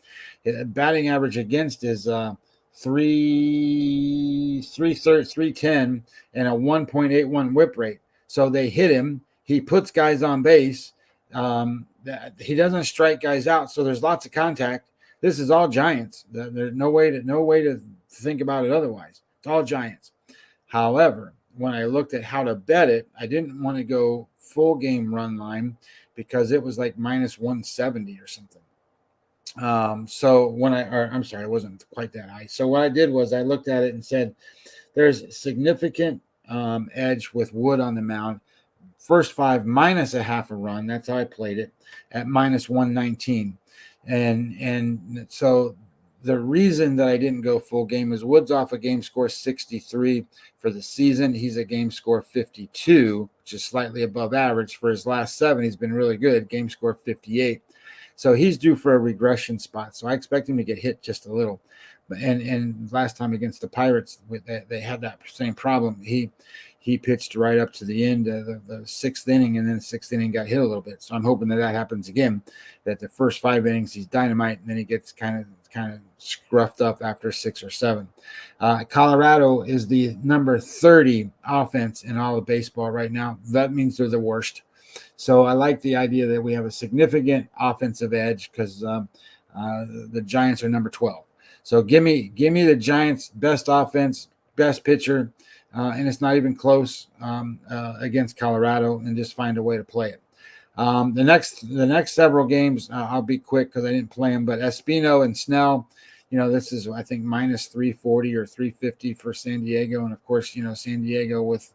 Batting average against is 310 and a 1.81 whip rate. So they hit him. He puts guys on base. He doesn't strike guys out. So there's lots of contact. This is all Giants. There's no way to think about it otherwise. It's all Giants. However, when I looked at how to bet it, I didn't want to go full game run line because it was like minus 170 or something. It wasn't quite that high. So what I did was I looked at it and said, there's significant edge with Wood on the mound. First 5 minus a half a run. That's how I played it at minus 119. And so the reason that I didn't go full game is Wood's off a game score 63 for the season. He's a game score 52, which is slightly above average. For his last 7, he's been really good. Game score 58. So he's due for a regression spot. So I expect him to get hit just a little. And last time against the Pirates, they had that same problem. He pitched right up to the end of the 6th inning, and then the 6th inning got hit a little bit. So I'm hoping that happens again, that the first 5 innings he's dynamite, and then he gets kind of scruffed up after 6 or 7. Colorado is the number 30 offense in all of baseball right now. That means they're the worst. So I like the idea that we have a significant offensive edge because the Giants are number 12. So give me the Giants' best offense, best pitcher, and it's not even close against Colorado, and just find a way to play it. The next several games, I'll be quick because I didn't play them, but Espino and Snell, this is, I think, minus 340 or 350 for San Diego. And of course, San Diego with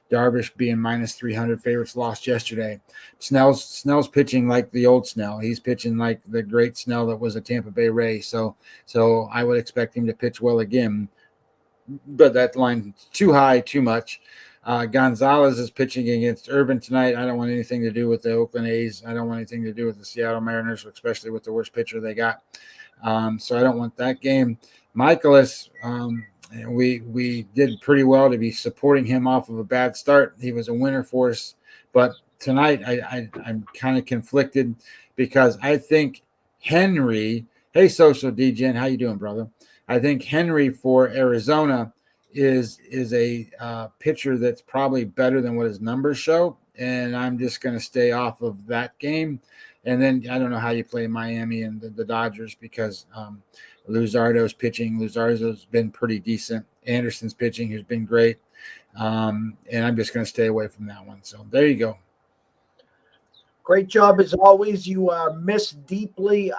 Darvish being minus 300, favorites lost yesterday. Snell's pitching like the old Snell. He's pitching like the great Snell that was a Tampa Bay Ray. So I would expect him to pitch well again, but that line's too high, too much. Gonzalez is pitching against Irvin tonight. I don't want anything to do with the Oakland A's. I don't want anything to do with the Seattle Mariners, especially with the worst pitcher they got. So I don't want that game. Michaelis, we did pretty well to be supporting him off of a bad start. He was a winner for us. But tonight I'm kind of conflicted because I think Henry – hey, Social DGen, how you doing, brother? I think Henry for Arizona is a pitcher that's probably better than what his numbers show, and I'm just going to stay off of that game. And then I don't know how you play Miami and the Dodgers because Luzardo's pitching. Luzardo's been pretty decent. Anderson's pitching, who's been great. And I'm just going to stay away from that one. So there you go. Great job as always. You missed deeply.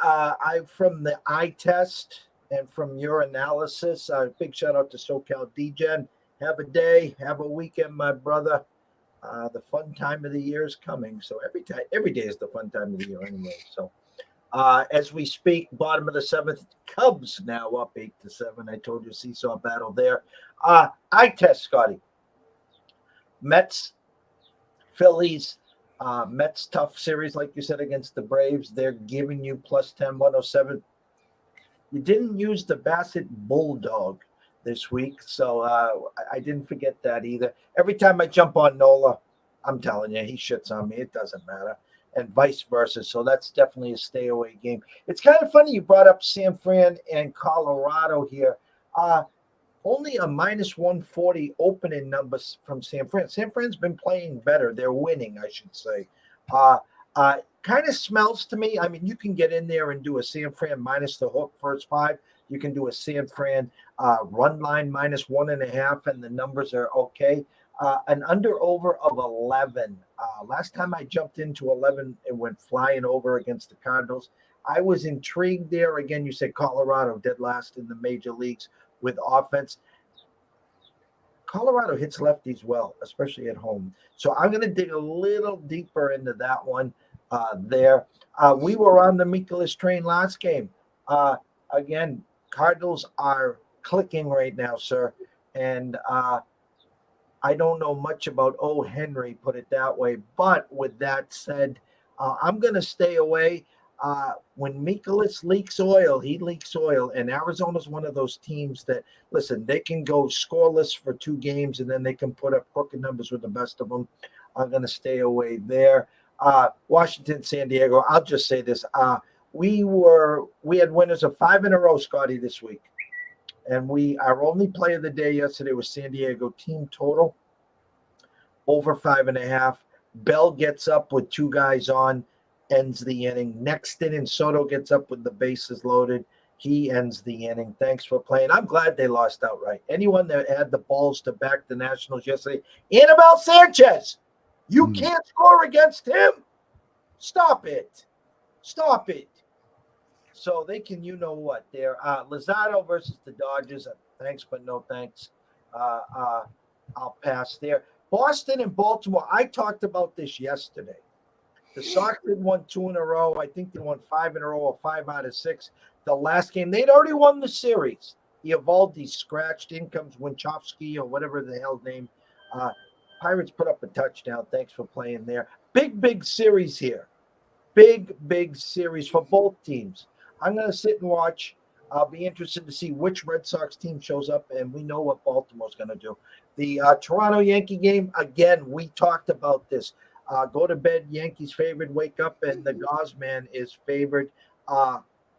From the eye test and from your analysis. Big shout out to SoCal DGen. Have a day, have a weekend, my brother. The fun time of the year is coming. So every day is the fun time of the year anyway. So as we speak, bottom of the 7th, Cubs now up 8-7. I told you seesaw battle there. Eye test, Scotty. Mets, Phillies. Mets tough series, like you said, against the Braves. They're giving you plus 10, 107. You didn't use the Bassett Bulldog this week, so I didn't forget that either. Every time I jump on Nola, I'm telling you, he shits on me. It doesn't matter. And vice versa. So that's definitely a stay away game. It's kind of funny you brought up San Fran and Colorado here. Only a minus 140 opening numbers from San Fran. San Fran's been playing better. They're winning, I should say. Kind of smells to me. I mean, you can get in there and do a San Fran minus the hook first five. You can do a San Fran run line minus 1.5, and the numbers are okay. An under over of 11. Last time I jumped into 11, it went flying over against the Cardinals. I was intrigued there. Again, you said Colorado dead last in the major leagues with offense. Colorado hits lefties well, especially at home. So I'm going to dig a little deeper into that one there. We were on the Mikolas train last game. Again, Cardinals are clicking right now, sir. And I don't know much about O. Henry, put it that way. But with that said, I'm going to stay away. When Mikolas leaks oil, he leaks oil. And Arizona's one of those teams that, listen, they can go scoreless for 2 games and then they can put up crooked numbers with the best of them. I'm going to stay away there. Washington, San Diego. I'll just say this. We had winners of 5 in a row, Scotty, this week. And our only play of the day yesterday was San Diego team total over 5.5. Bell gets up with 2 guys on, ends the inning. Next inning, Soto gets up with the bases loaded. He ends the inning. Thanks for playing. I'm glad they lost outright. Anyone that had the balls to back the Nationals yesterday, Anibal Sanchez, you can't score against him. Stop it. Stop it. So they can, you know what, there. Lozado versus the Dodgers. Thanks, but no thanks. I'll pass there. Boston and Baltimore. I talked about this yesterday. The Sox had won 2 in a row. I think they won 5 in a row or 5 out of 6. The last game, they'd already won the series. Eovaldi scratched. In comes Winchowski or whatever the hell name. Pirates put up a touchdown. Thanks for playing there. Big series here. Big series for both teams. I'm going to sit and watch. I'll be interested to see which Red Sox team shows up, and we know what Baltimore's going to do. The Toronto Yankee game, again, we talked about this. Go to bed, Yankees favored, wake up, and the Gaussman is favored.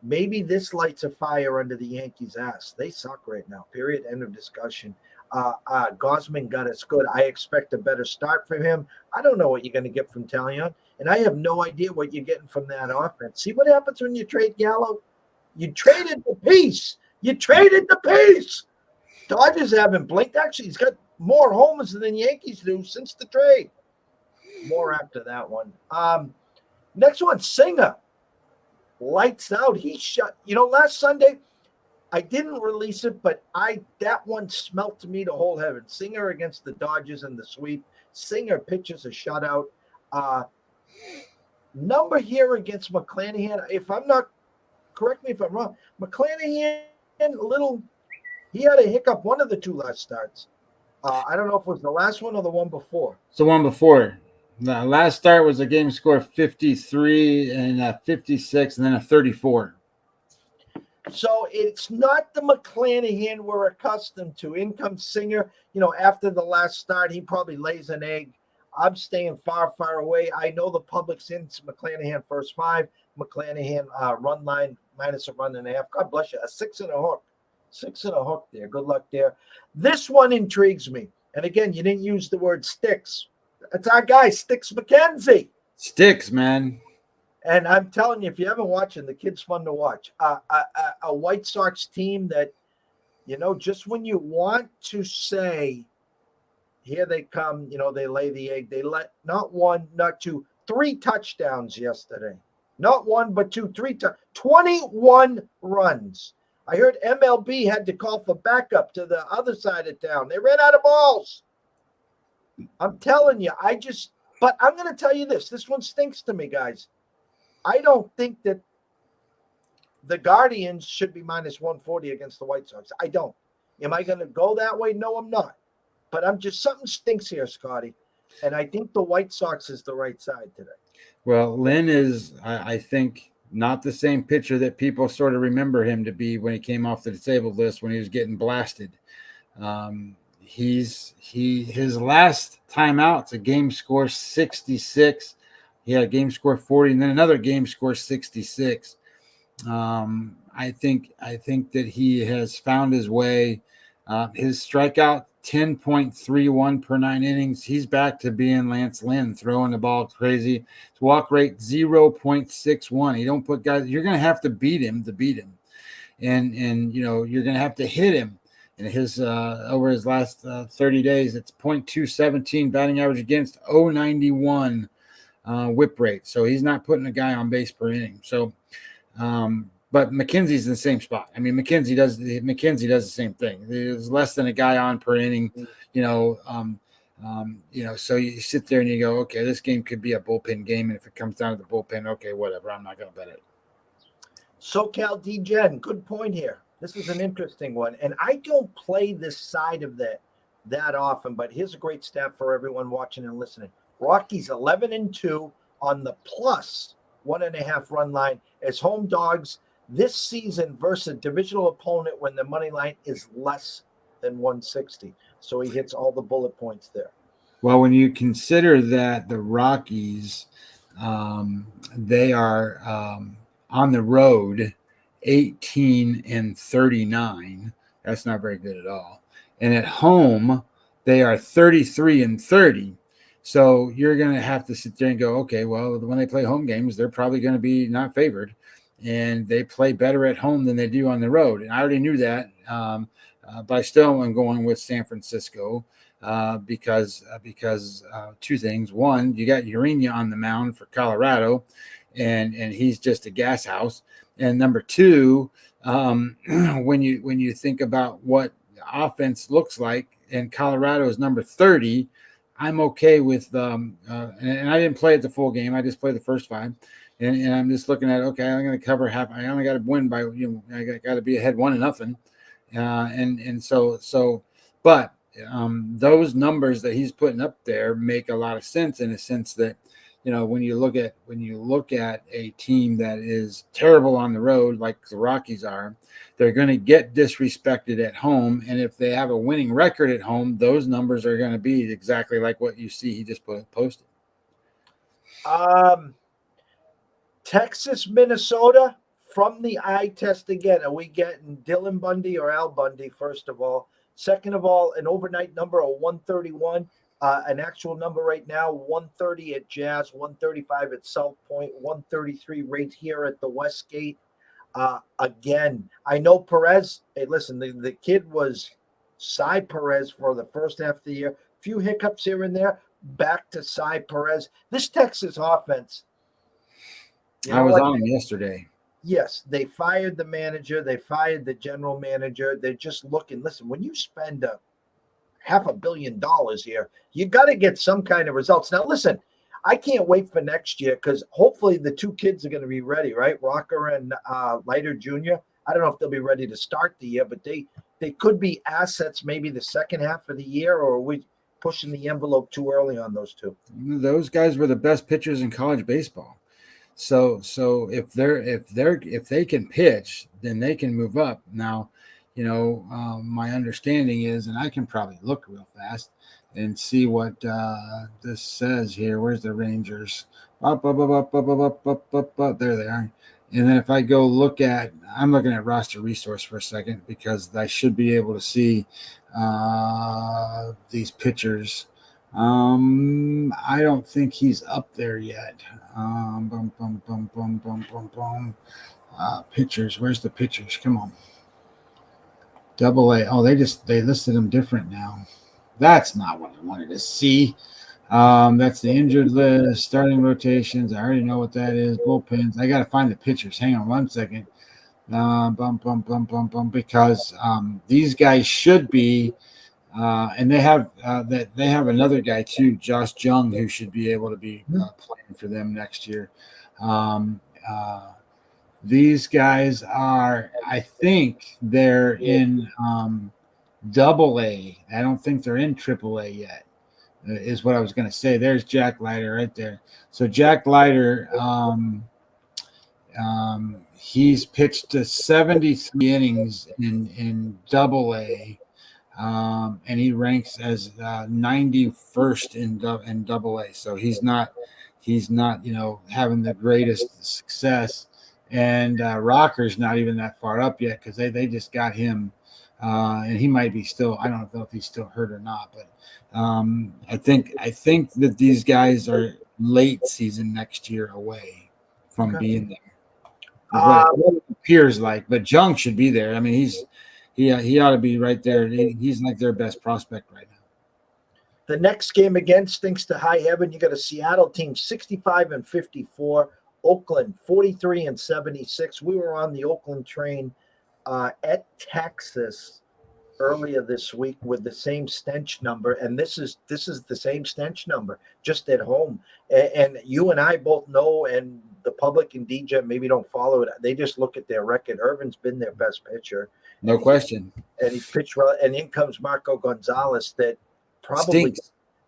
Maybe this lights a fire under the Yankees' ass. They suck right now, period, end of discussion. Gaussman got us good. I expect a better start from him. I don't know what you're going to get from Talion, and I have no idea what you're getting from that offense. See what happens when you trade Gallo? You traded the piece. Dodgers haven't blinked. Actually, he's got more homers than Yankees do since the trade. More after that one. Next one, Singer. Lights out. He shut. Last Sunday, I didn't release it, but that one smelt to me to whole heaven. Singer against the Dodgers in the sweep. Singer pitches a shutout. Number here against McClanahan. If I'm not, correct me if I'm wrong. McClanahan, he had a hiccup one of the 2 last starts. I don't know if it was the last one or the one before. It's the one before. The last start was a game score 53 and a 56 and then a 34. So it's not the McClanahan we're accustomed to. In comes Singer. After the last start, he probably lays an egg. I'm staying far away. I know the public's in McClanahan first 5. McClanahan run line minus a run and a half. God bless you. A 6 and a hook. 6 and a hook there. Good luck there. This one intrigues me. And again, you didn't use the word Sticks. That's our guy, Sticks McKenzie. Sticks, man. And I'm telling you, if you haven't watched him, the kid's fun to watch. A White Sox team that, just when you want to say, here they come, they lay the egg. They let not 1, not 2, 3 touchdowns yesterday. Not 1, but 2, 3 21 runs. I heard MLB had to call for backup to the other side of town. They ran out of balls. I'm telling you, but I'm going to tell you this. This one stinks to me, guys. I don't think that the Guardians should be minus 140 against the White Sox. I don't. Am I going to go that way? No, I'm not. But something stinks here, Scotty. And I think the White Sox is the right side today. Well, Lynn is, I think, not the same pitcher that people sort of remember him to be when he came off the disabled list when he was getting blasted. his last time out's a game score 66. He had a game score 40, and then another game score 66. I think that he has found his way. His strikeout 10.31 per 9 innings. He's back to being Lance Lynn, throwing the ball crazy. His walk rate 0.61. You don't put guys. You're going to have to beat him to beat him, and you're going to have to hit him. And his over his last 30 days, it's .217 batting average against, 0.91 whip rate. So he's not putting a guy on base per inning. So. But McKenzie's in the same spot. I mean, McKenzie does the same thing. There's less than a guy on per inning, so you sit there and you go, okay, this game could be a bullpen game. And if it comes down to the bullpen, okay, whatever. I'm not going to bet it. SoCal DGen, good point here. This is an interesting one. And I don't play this side of that often, but here's a great stat for everyone watching and listening. Rockies 11-2 on the plus 1.5 run line as home dogs this season versus a divisional opponent when the money line is less than 160. So he hits all the bullet points there. Well, when you consider that the Rockies, they are on the road 18-39. That's not very good at all. And at home, they are 33-30. So you're going to have to sit there and go, okay, well, when they play home games, they're probably going to be not favored, and they play better at home than they do on the road. And I already knew that, but I still am going with San Francisco because two things. One, you got Urena on the mound for Colorado, and he's just a gas house. And number two, when you think about what offense looks like, and Colorado is number 30, I'm okay with and I didn't play it the full game. I just played the first 5, and I'm just looking at, okay, I'm going to cover half. I only got to win by, I got to be ahead 1-0, but those numbers that he's putting up there make a lot of sense, in a sense that, when you look at a team that is terrible on the road, like the Rockies are, they're going to get disrespected at home. And if they have a winning record at home, those numbers are going to be exactly like what you see he just posted. Texas, Minnesota, from the eye test again. Are we getting Dylan Bundy or Al Bundy, first of all? Second of all, an overnight number of 131. An actual number right now, 130 at Jazz, 135 at South Point, 133 right here at the Westgate. Again, I know Perez. Hey, listen, the kid was Cy Perez for the first half of the year. Few hiccups here and there. Back to Cy Perez. This Texas offense. I was on him yesterday. Yes, they fired the manager. They fired the general manager. They're just looking. Listen, when you spend $500 million here, you got to get some kind of results. Now, listen, I can't wait for next year because hopefully the two kids are going to be ready, right? Rocker and Leiter Jr. I don't know if they'll be ready to start the year, but they could be assets maybe the second half of the year, or are we pushing the envelope too early on those two? Those guys were the best pitchers in college baseball. So if they can pitch, then they can move up. Now, my understanding is, and I can probably look real fast and see what this says here. Where's the Rangers? Up, there they are. And then if I go I'm looking at roster resource for a second, because I should be able to see these pitchers. I don't think he's up there yet. Pitchers. Where's the pitchers? Come on. AA. Oh, they listed them different now. That's not what I wanted to see. That's the injured list, starting rotations. I already know what that is. Bullpens. I got to find the pitchers. Hang on 1 second. Because these guys should be, and they have another guy too, Josh Jung, who should be able to be playing for them next year. These guys are, I think they're in AA. I don't think they're in AAA yet, is what I was going to say. There's Jack Leiter right there. So Jack Leiter, he's pitched to 73 innings in AA. and he ranks as 91st in Double A. So he's not having the greatest success. And Rocker's not even that far up yet because they just got him, and he might be still. I don't know if he's still hurt or not, but I think that these guys are late season next year away from being there. Is what it appears like. But Jung should be there. I mean, he ought to be right there. He's like their best prospect right now. The next game again stinks to high heaven. You got a Seattle team 65-54, Oakland 43-76. We were on the Oakland train at Texas earlier this week with the same stench number, and this is the same stench number, just at home. And you and I both know, and the public and DJ maybe don't follow it. They just look at their record. Irvin's been their best pitcher, no question, and he's pitched well. And in comes Marco Gonzalez, that probably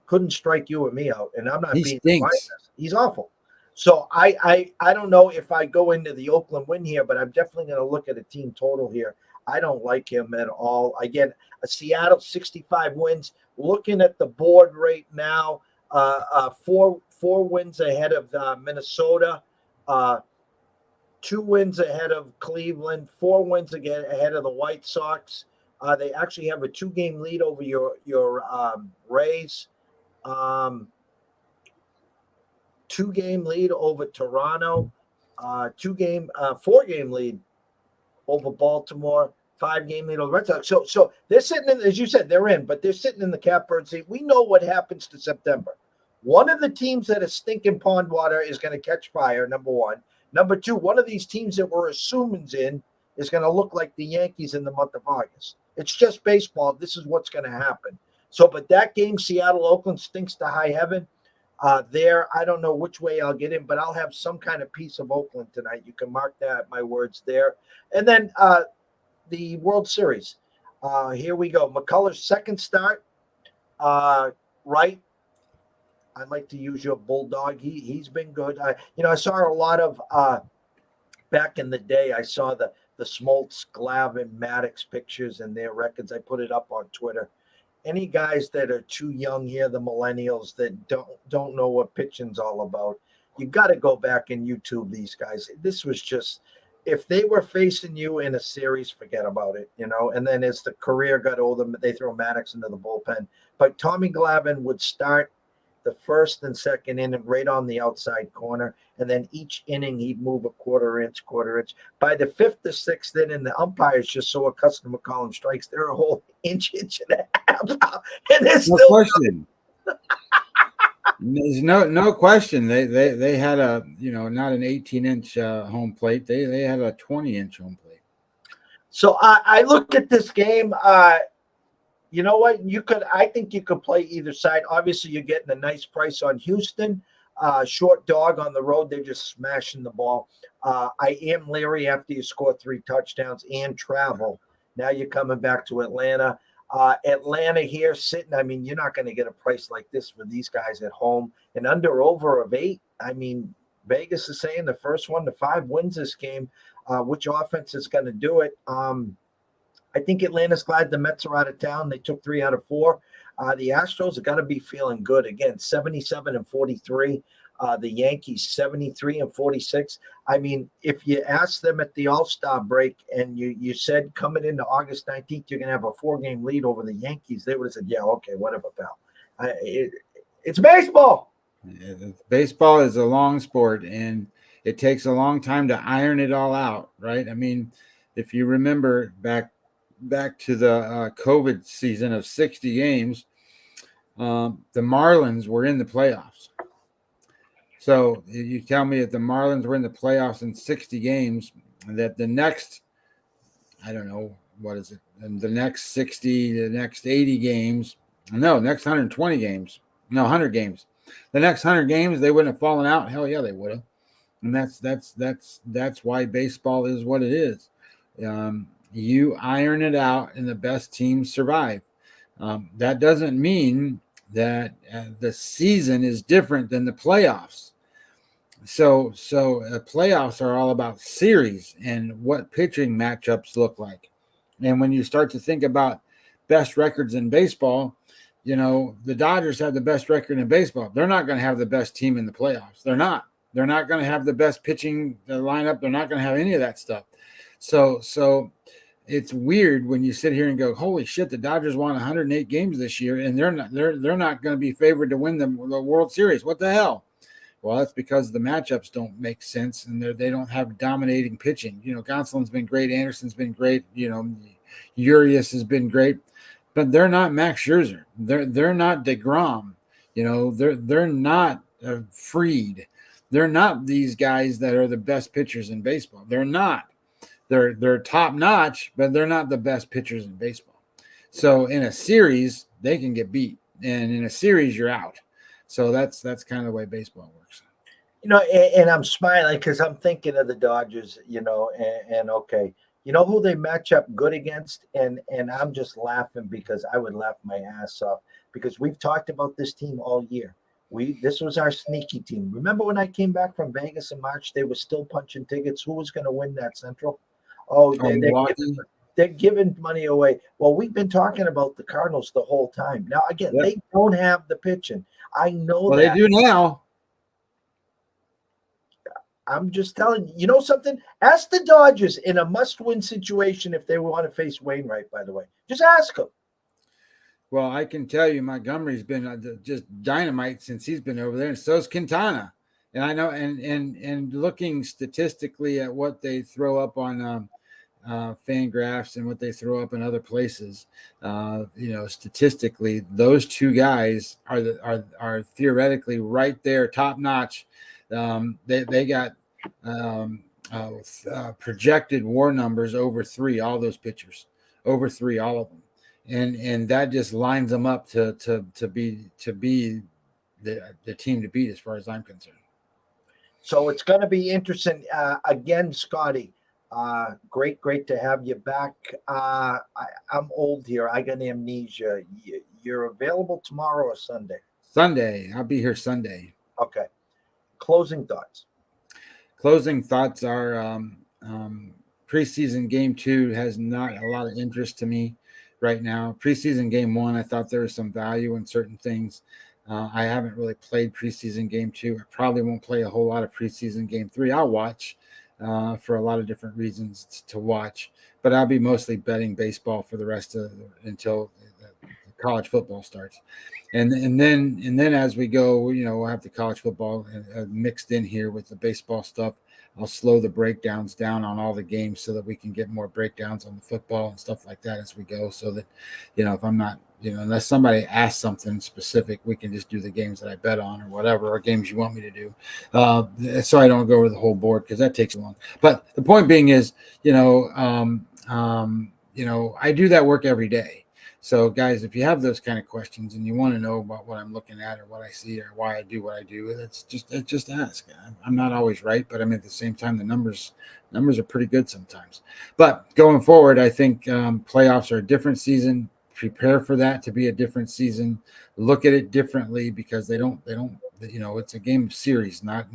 couldn't strike you or me out. And I'm not being biased. He's awful. So I don't know if I go into the Oakland win here, but I'm definitely going to look at a team total here. I don't like him at all. Again, a Seattle 65 wins. Looking at the board right now, four wins ahead of Minnesota, 2 wins ahead of Cleveland, 4 wins again ahead of the White Sox. They actually have a 2-game lead over your Rays. 2-game lead over Toronto. 4-game lead over Baltimore. 5-game lead over Red Sox. So they're sitting in, as you said, they're in, but they're sitting in the catbird seat. We know what happens to September. One of the teams that is stinking pond water is going to catch fire, number one. Number two, one of these teams that we're assuming's in is going to look like the Yankees in the month of August. It's just baseball. This is what's going to happen. So, but that game, Seattle-Oakland, stinks to high heaven. There, I don't know which way I'll get in, but I'll have some kind of piece of Oakland tonight. You can mark that, my words there. And then the World Series. Here we go. McCullers' second start. Right. I'd like to use your bulldog. He's been good. I saw a lot of back in the day. I saw the Smoltz, Glavine, Maddox pictures and their records. I put it up on Twitter. Any guys that are too young here, the millennials that don't know what pitching's all about, you got to go back and YouTube these guys. This was just, if they were facing you in a series, forget about it, And then as the career got older, they throw Maddox into the bullpen. But Tommy Glavine would start the first and second inning right on the outside corner, and then each inning he'd move a quarter inch. By the 5th or 6th inning, the umpires just so accustomed to calling strikes, they're a whole inch and a half out, and they're still question. There's no question. They had a not an 18-inch home plate. They had a 20-inch home plate. So I look at this game. You know what? I think you could play either side. Obviously, you're getting a nice price on Houston. Short dog on the road. They're just smashing the ball. I am leery after you score 3 touchdowns and travel. Now you're coming back to Atlanta. Atlanta here sitting. I mean, you're not going to get a price like this with these guys at home. And over of 8. I mean, Vegas is saying the first 1 to 5 wins this game. Which offense is going to do it? I think Atlanta's glad the Mets are out of town. They took 3 out of 4. The Astros are going to be feeling good. Again, 77-43. The Yankees, 73-46. I mean, if you ask them at the All-Star break and you said coming into August 19th, you're going to have a 4-game lead over the Yankees, they would have said, yeah, okay, whatever, pal. It's baseball. Baseball is a long sport, and it takes a long time to iron it all out, right? I mean, if you remember back to the COVID season of 60 games, the Marlins were in the playoffs. So you tell me if the Marlins were in the playoffs in 60 games, that the next, I don't know, what is it? And the next 60, the next 80 games, no, next 120 games, no, 100 games. The next 100 games, they wouldn't have fallen out. Hell yeah, they would have. And that's why baseball is what it is. You iron it out, and the best teams survive. That doesn't mean that the season is different than the playoffs. So playoffs are all about series and what pitching matchups look like. And when you start to think about best records in baseball. The Dodgers have the best record in baseball. They're not going to have the best team in the playoffs. They're not. They're not going to have the best pitching lineup. They're not going to have any of that stuff. So it's weird when you sit here and go, "Holy shit! The Dodgers won 108 games this year, and they're not going to be favored to win the World Series. What the hell?" Well, that's because the matchups don't make sense, and they don't have dominating pitching. Gonsolin's been great. Anderson's been great. Urias has been great. But they're not Max Scherzer. They're not DeGrom. They're not Fried. They're not these guys that are the best pitchers in baseball. They're not. They're top notch, but they're not the best pitchers in baseball. So in a series, they can get beat, and in a series, you're out. So that's kind of the way baseball works. And I'm smiling because I'm thinking of the Dodgers. And okay. You know who they match up good against? And I'm just laughing because I would laugh my ass off because we've talked about this team all year. This was our sneaky team. Remember when I came back from Vegas in March, they were still punching tickets. Who was going to win that Central? Oh, they're giving money away. Well, we've been talking about the Cardinals the whole time. Now, again, They don't have the pitching. I know that. They do now. I'm just telling you, something? Ask the Dodgers in a must-win situation if they want to face Wainwright, by the way. Just ask them. Well, I can tell you Montgomery's been just dynamite since he's been over there, and so's Quintana. And I know, and looking statistically at what they throw up on Fangraphs and what they throw up in other places, statistically, those two guys are theoretically right there, top notch. They got projected WAR numbers over 3, all those pitchers, over 3, all of them, and that just lines them up to be the team to beat as far as I'm concerned. So it's going to be interesting. Again, Scotty, great to have you back. I'm old here. I got amnesia. You're available tomorrow or Sunday? Sunday. I'll be here Sunday. Okay. Closing thoughts. Closing thoughts are preseason game 2 has not a lot of interest to me right now. Preseason game 1, I thought there was some value in certain things. I haven't really played preseason game 2. I probably won't play a whole lot of preseason game 3. I'll watch for a lot of different reasons to watch, but I'll be mostly betting baseball for the rest of until college football starts. And then as we go, we'll have the college football mixed in here with the baseball stuff. I'll slow the breakdowns down on all the games so that we can get more breakdowns on the football and stuff like that as we go. So that, if I'm not, unless somebody asks something specific, we can just do the games that I bet on or whatever, or games you want me to do. So I don't go over the whole board because that takes long. But the point being is, I do that work every day. So, guys, if you have those kind of questions and you want to know about what I'm looking at or what I see or why I do what I do, just ask. I'm not always right, but at the same time, the numbers are pretty good sometimes. But going forward, I think playoffs are a different season. Prepare for that to be a different season. Look at it differently because they don't. It's a game of series, not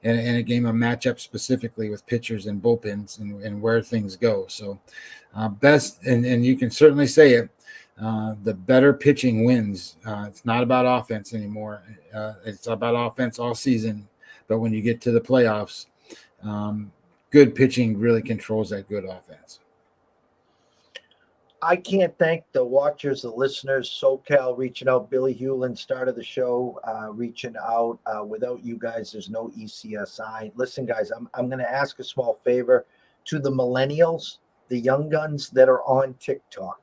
and a game of matchup specifically with pitchers and bullpens and where things go. So best, and you can certainly say it, the better pitching wins. It's not about offense anymore. It's about offense all season. But when you get to the playoffs, good pitching really controls that good offense. I can't thank the watchers, the listeners, SoCal reaching out. Billy Hewlin started the show reaching out. Without you guys, there's no ECSI. Listen, guys, I'm going to ask a small favor to the millennials, the young guns that are on TikTok.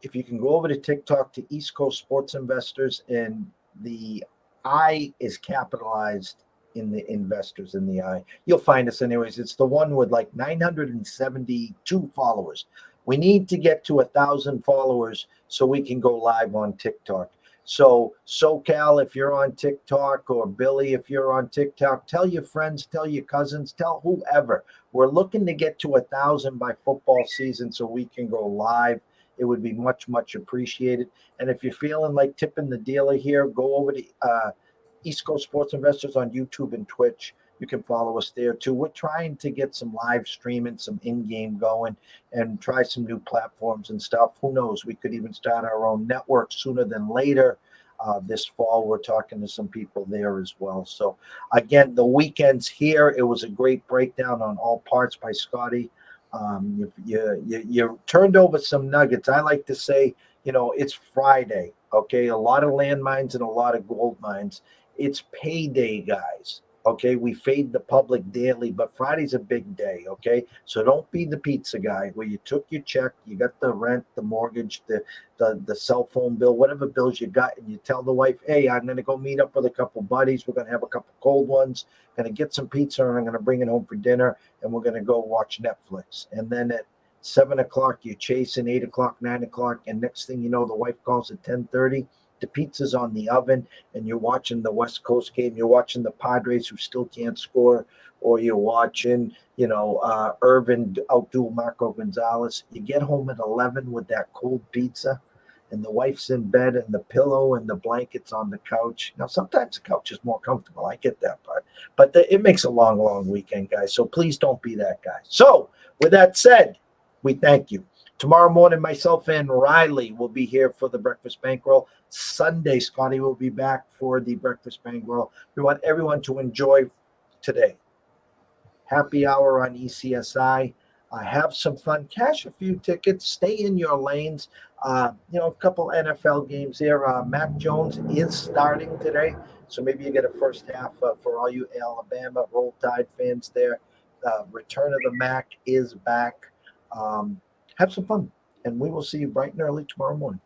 If you can go over to TikTok to East Coast Sports Investors, and the I is capitalized in the investors in the I. You'll find us anyways. It's the one with like 972 followers. We need to get to 1,000 followers so we can go live on TikTok. So SoCal, if you're on TikTok, or Billy, if you're on TikTok, tell your friends, tell your cousins, tell whoever. We're looking to get to 1,000 by football season so we can go live. It would be much, much appreciated. And if you're feeling like tipping the dealer here, go over to East Coast Sports Investors on YouTube and Twitch. You can follow us there too. We're trying to get some live streaming, some in-game going, and try some new platforms and stuff. Who knows? We could even start our own network sooner than later. This fall, we're talking to some people there as well. So, again, the weekend's here. It was a great breakdown on all parts by Scotty. You turned over some nuggets. I like to say, it's Friday. Okay, a lot of landmines and a lot of gold mines. It's payday, guys. Okay, we fade the public daily, but Friday's a big day. Okay, so don't be the pizza guy where you took your check, you got the rent, the mortgage, the cell phone bill, whatever bills you got, and you tell the wife, "Hey, I'm gonna go meet up with a couple buddies. We're gonna have a couple cold ones, gonna get some pizza, and I'm gonna bring it home for dinner, and we're gonna go watch Netflix." And then at 7 o'clock, you're chasing 8 o'clock, 9 o'clock, and next thing you know, the wife calls at 10:30. The pizza's on the oven, and you're watching the West Coast game. You're watching the Padres who still can't score, or you're watching, Irvin outdo Marco Gonzalez. You get home at 11 with that cold pizza, and the wife's in bed, and the pillow and the blankets on the couch. Now, sometimes the couch is more comfortable. I get that part, but it makes a long, long weekend, guys. So please don't be that guy. So, with that said, we thank you. Tomorrow morning, myself and Riley will be here for the Breakfast Bankroll. Sunday, Scotty will be back for the Breakfast Bankroll. We want everyone to enjoy today. Happy hour on ECSI. Have some fun. Cash a few tickets. Stay in your lanes. A couple NFL games there. Mac Jones is starting today, so maybe you get a first half for all you Alabama Roll Tide fans there. Return of the Mac is back. Have some fun, and we will see you bright and early tomorrow morning.